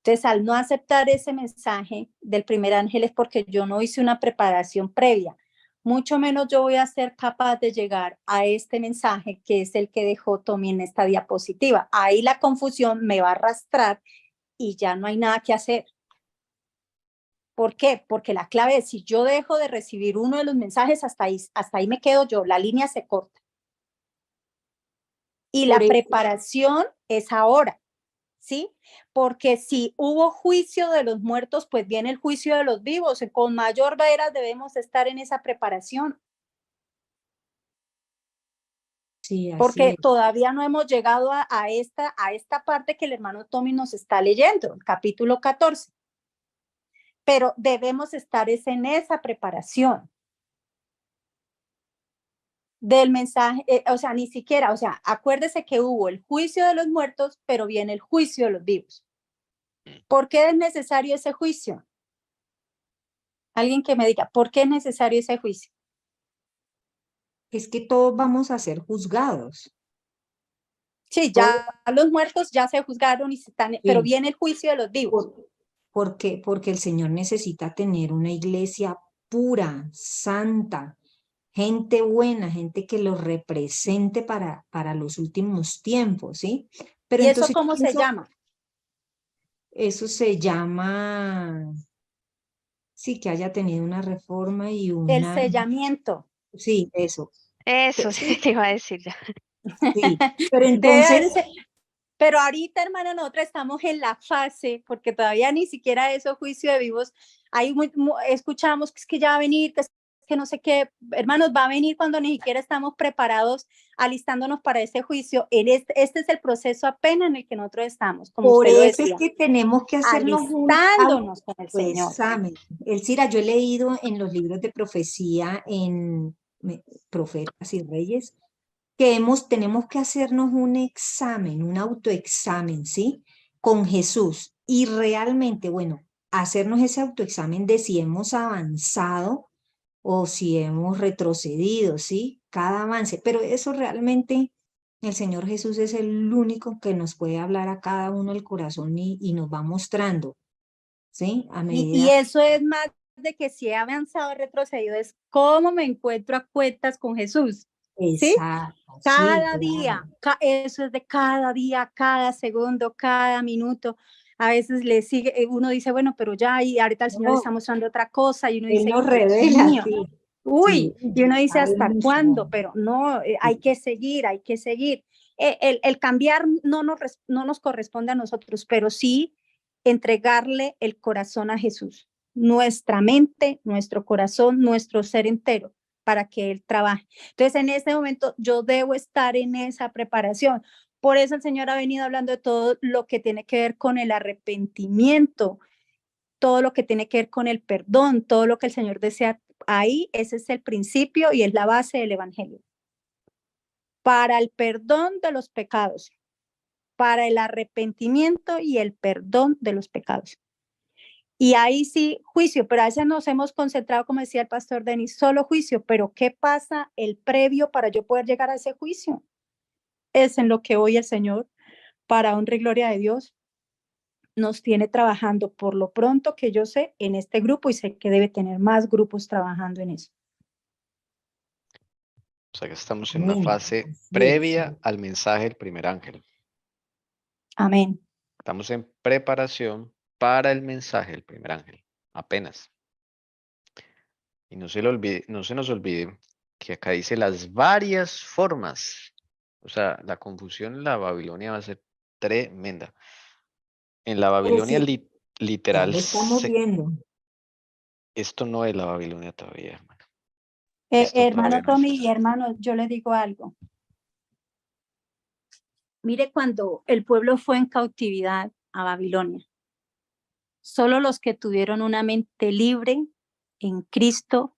Entonces, al no aceptar ese mensaje del primer ángel es porque yo no hice una preparación previa. Mucho menos yo voy a ser capaz de llegar a este mensaje, que es el que dejó Tommy en esta diapositiva. Ahí la confusión me va a arrastrar y ya no hay nada que hacer. ¿Por qué? Porque la clave es, si yo dejo de recibir uno de los mensajes, hasta ahí me quedo yo, la línea se corta. Y la preparación es ahora, ¿sí? Porque si hubo juicio de los muertos, pues viene el juicio de los vivos. Con mayor veras debemos estar en esa preparación. Sí, así porque es. todavía no hemos llegado a esta parte que el hermano Tommy nos está leyendo, el capítulo 14. Pero debemos estar en esa preparación del mensaje, o sea, ni siquiera, o sea, acuérdese que hubo el juicio de los muertos, pero viene el juicio de los vivos. ¿Por qué es necesario ese juicio? Alguien que me diga, ¿por qué es necesario ese juicio? Es que todos vamos a ser juzgados. Sí, ya los muertos ya se juzgaron y se están, Sí. pero viene el juicio de los vivos. Porque el Señor necesita tener una iglesia pura, santa, gente buena, gente que lo represente para los últimos tiempos, ¿sí? Pero ¿Y eso entonces, cómo se llama? Eso se llama, sí, que haya tenido una reforma y El una... sellamiento. Sí, eso. Eso sí te iba a decir ya. Sí, pero entonces... Pero ahorita, hermana, nosotros estamos en la fase, porque todavía ni siquiera eso, juicio de vivos, ahí escuchamos que es que ya va a venir, que es que no sé qué, hermanos, va a venir cuando ni siquiera estamos preparados, alistándonos para ese juicio. Este es el proceso apenas en el que nosotros estamos, como por usted lo eso decía. es que tenemos que hacernos alistándonos con el Señor. examen. Elcira, yo he leído en los libros de profecía, en Profetas y Reyes, que tenemos que hacernos un examen, un autoexamen, ¿sí? Con Jesús. Y realmente, bueno, hacernos ese autoexamen de si hemos avanzado o si hemos retrocedido, ¿sí? Cada avance. Pero eso realmente, el Señor Jesús es el único que nos puede hablar a cada uno el corazón y nos va mostrando, ¿sí? A medida... Y eso es más de que si he avanzado o retrocedido, es cómo me encuentro a cuentas con Jesús. ¿Sí? Exacto, Cada sí, día, claro. eso es de cada día, cada segundo, cada minuto. A veces le sigue, uno dice, bueno, pero ya, y ahorita el Señor está mostrando otra cosa, y uno Él dice, nos Dios revela, mío, sí. uy, Sí, y uno dice, hay ¿hasta mucho. cuándo? Pero no, hay que seguir, hay que seguir. El cambiar no nos corresponde a nosotros, pero sí entregarle el corazón a Jesús, nuestra mente, nuestro corazón, nuestro ser entero, para que Él trabaje. Entonces, en este momento yo debo estar en esa preparación. Por eso el Señor ha venido hablando de todo lo que tiene que ver con el arrepentimiento, todo lo que tiene que ver con el perdón, todo lo que el Señor desea. Ahí ese es el principio y es la base del Evangelio. Para el perdón de los pecados, para el arrepentimiento y el perdón de los pecados. Y ahí sí, juicio, pero a veces nos hemos concentrado, como decía el pastor Denis, solo juicio, pero ¿qué pasa el previo para yo poder llegar a ese juicio? Es en lo que hoy el Señor, para honra y gloria de Dios, nos tiene trabajando por lo pronto que yo sé en este grupo, y sé que debe tener más grupos trabajando en eso. O sea que estamos en una Amén. fase Así es. previa al mensaje del primer ángel. Amén. Estamos en preparación para el mensaje del primer ángel, apenas. Y no se nos olvide que acá dice las varias formas. O sea, la confusión en la Babilonia va a ser tremenda. En la Babilonia Sí, ya literal, lo estamos viendo. esto no es la Babilonia todavía, hermano. Esto todavía Hermano no es Tommy eso. y hermano, yo le digo algo. Mire, cuando el pueblo fue en cautividad a Babilonia, solo los que tuvieron una mente libre en Cristo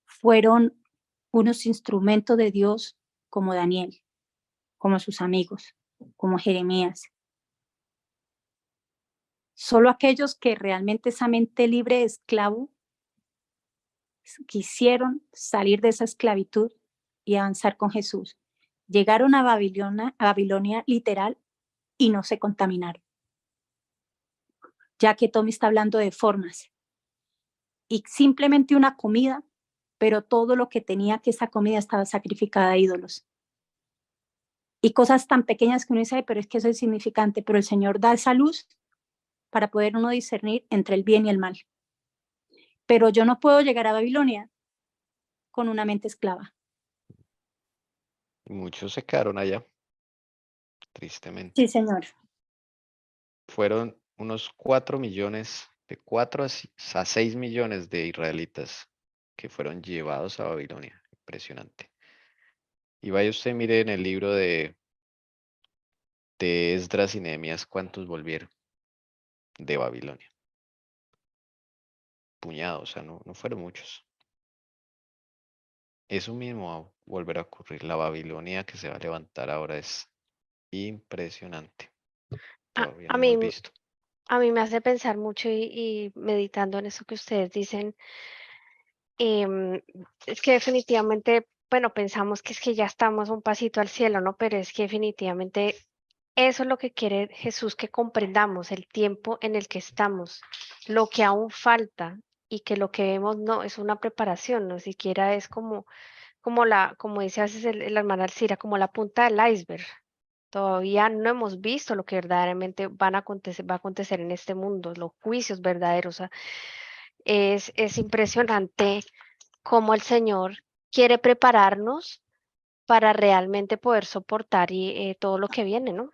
fueron unos instrumentos de Dios, como Daniel, como sus amigos, como Jeremías. Solo aquellos que realmente esa mente libre de esclavo quisieron salir de esa esclavitud y avanzar con Jesús. Llegaron a Babilonia literal y no se contaminaron. Ya que Tommy está hablando de formas. Y simplemente una comida, pero todo lo que tenía que esa comida estaba sacrificada a ídolos. Y cosas tan pequeñas que uno dice, pero es que eso es insignificante, pero el Señor da esa luz para poder uno discernir entre el bien y el mal. Pero yo no puedo llegar a Babilonia con una mente esclava. Y muchos se quedaron allá, tristemente. Sí, Señor. Fueron unos 4 millones, de 4 a 6 millones de israelitas que fueron llevados a Babilonia. Impresionante. Y vaya usted, mire en el libro de Esdras y Nehemías cuántos volvieron de Babilonia. Puñados, o sea, no fueron muchos. Eso mismo va a volver a ocurrir. La Babilonia que se va a levantar ahora es impresionante. Todavía A no mí, hemos visto. a mí me hace pensar mucho y meditando en eso que ustedes dicen, es que definitivamente, bueno, pensamos que es que ya estamos un pasito al cielo, ¿no? Pero es que definitivamente eso es lo que quiere Jesús, que comprendamos el tiempo en el que estamos, lo que aún falta, y que lo que vemos no es una preparación, no siquiera es como dice a veces la hermana Alcira, como la punta del iceberg. Todavía no hemos visto lo que verdaderamente va a acontecer en este mundo, los juicios verdaderos. O sea, es impresionante cómo el Señor quiere prepararnos para realmente poder soportar todo lo que viene, ¿no? O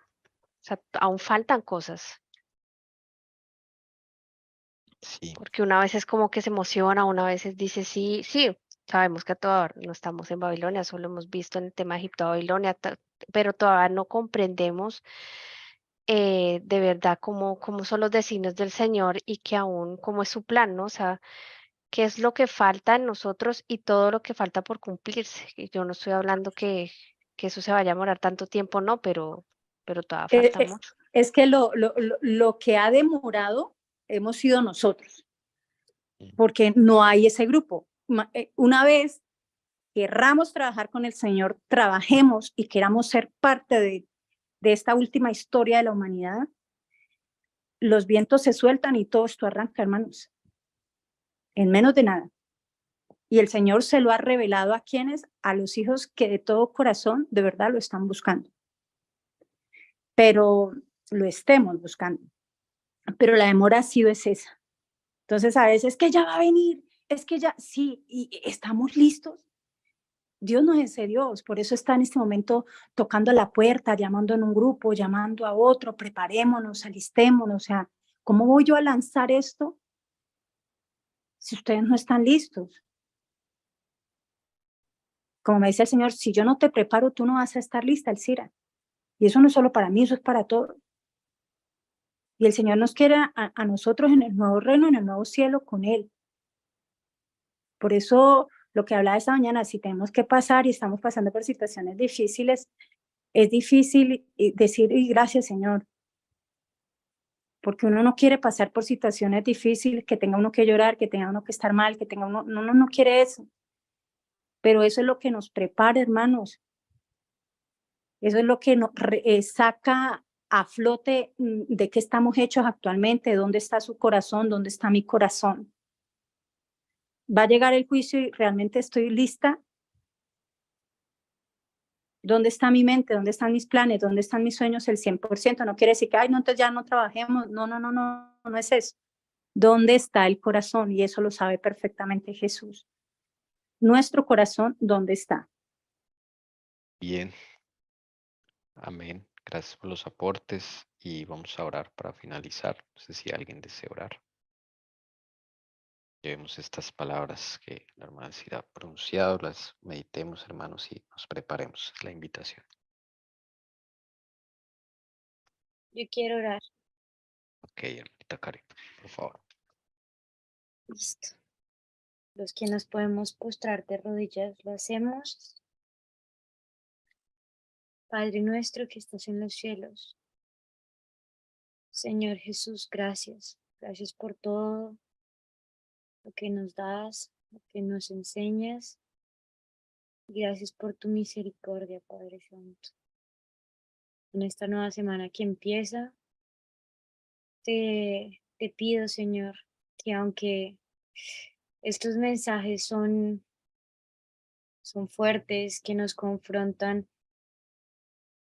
sea, aún faltan cosas, Sí, porque una vez es como que se emociona, una vez dice sí, sí, sabemos que todavía no estamos en Babilonia, solo hemos visto en el tema de Egipto, Babilonia, pero todavía no comprendemos de verdad cómo son los designios del Señor y que aún cómo es su plan, ¿no? O sea, qué es lo que falta en nosotros y todo lo que falta por cumplirse. Y yo no estoy hablando que eso se vaya a demorar tanto tiempo, no, pero todavía falta mucho. Es que lo que ha demorado hemos sido nosotros, porque no hay ese grupo. Una vez querramos trabajar con el Señor, trabajemos y queramos ser parte de esta última historia de la humanidad, los vientos se sueltan y todo esto arranca, hermanos, en menos de nada. Y el Señor se lo ha revelado a quienes, a los hijos que de todo corazón, de verdad lo están buscando. Pero lo estemos buscando. Pero la demora ha sido esa. Entonces a veces es que ya va a venir, es que ya, sí, y estamos listos. Dios no es ese Dios, por eso está en este momento tocando la puerta, llamando en un grupo, llamando a otro, preparémonos, alistémonos, o sea, ¿cómo voy yo a lanzar esto si ustedes no están listos? Como me dice el Señor, si yo no te preparo, tú no vas a estar lista, Elcira. Y eso no es solo para mí, eso es para todos. Y el Señor nos quiere a nosotros en el nuevo reino, en el nuevo cielo con Él. Por eso lo que hablaba esta mañana, si tenemos que pasar y estamos pasando por situaciones difíciles, es difícil decir, y gracias Señor. porque uno no quiere pasar por situaciones difíciles, que tenga uno que llorar, que tenga uno que estar mal, que tenga uno no quiere eso. Pero eso es lo que nos prepara, hermanos. Eso es lo que nos saca a flote de qué estamos hechos actualmente, dónde está su corazón, dónde está mi corazón. Va a llegar el juicio y realmente estoy lista. ¿Dónde está mi mente? ¿Dónde están mis planes? ¿Dónde están mis sueños? El 100%. No quiere decir que, ay, no, entonces ya no trabajemos. No es eso. ¿Dónde está el corazón? Y eso lo sabe perfectamente Jesús. Nuestro corazón, ¿dónde está? Bien. Amén. Gracias por los aportes y vamos a orar para finalizar. No sé si alguien desea orar. Llevemos estas palabras que la hermana Cira ha pronunciado, las meditemos, hermanos, y nos preparemos. Es la invitación. Yo quiero orar. Ok, hermanita Karen, por favor. Listo. Los que nos podemos postrar de rodillas, lo hacemos. Padre nuestro que estás en los cielos. Señor Jesús, gracias. Gracias por todo lo que nos das, lo que nos enseñas. Gracias por tu misericordia, Padre Santo. En esta nueva semana que empieza, te pido, Señor, que aunque estos mensajes son fuertes, que nos confrontan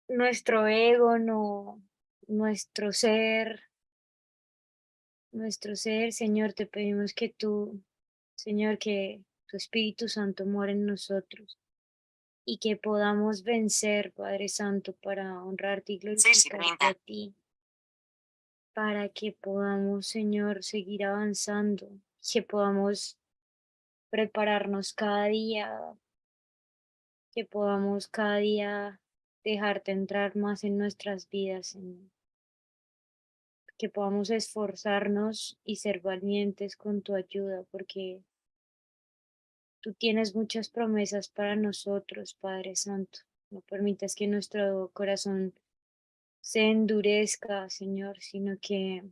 nuestro ego, nuestro ser, Señor, te pedimos que tú, Señor, que tu Espíritu Santo more en nosotros y que podamos vencer, Padre Santo, para honrarte y glorificarte a ti, para que podamos, Señor, seguir avanzando, que podamos prepararnos cada día, que podamos cada día dejarte entrar más en nuestras vidas, Señor. Que podamos esforzarnos y ser valientes con tu ayuda, porque tú tienes muchas promesas para nosotros, Padre Santo. No permitas que nuestro corazón se endurezca, Señor, sino que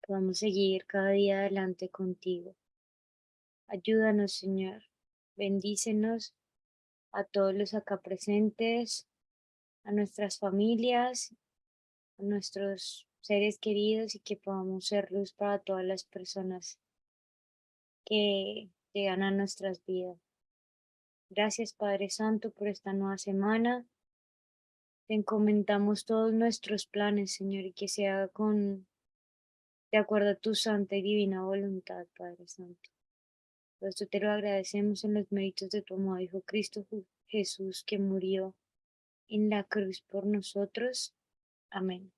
podamos seguir cada día adelante contigo. Ayúdanos, Señor. Bendícenos a todos los acá presentes, a nuestras familias, a nuestros seres queridos y que podamos ser luz para todas las personas que llegan a nuestras vidas. Gracias, Padre Santo, por esta nueva semana. Te encomendamos todos nuestros planes, Señor, y que se haga de acuerdo a tu santa y divina voluntad, Padre Santo. Por esto te lo agradecemos en los méritos de tu amado Hijo Cristo Jesús, que murió en la cruz por nosotros. Amén.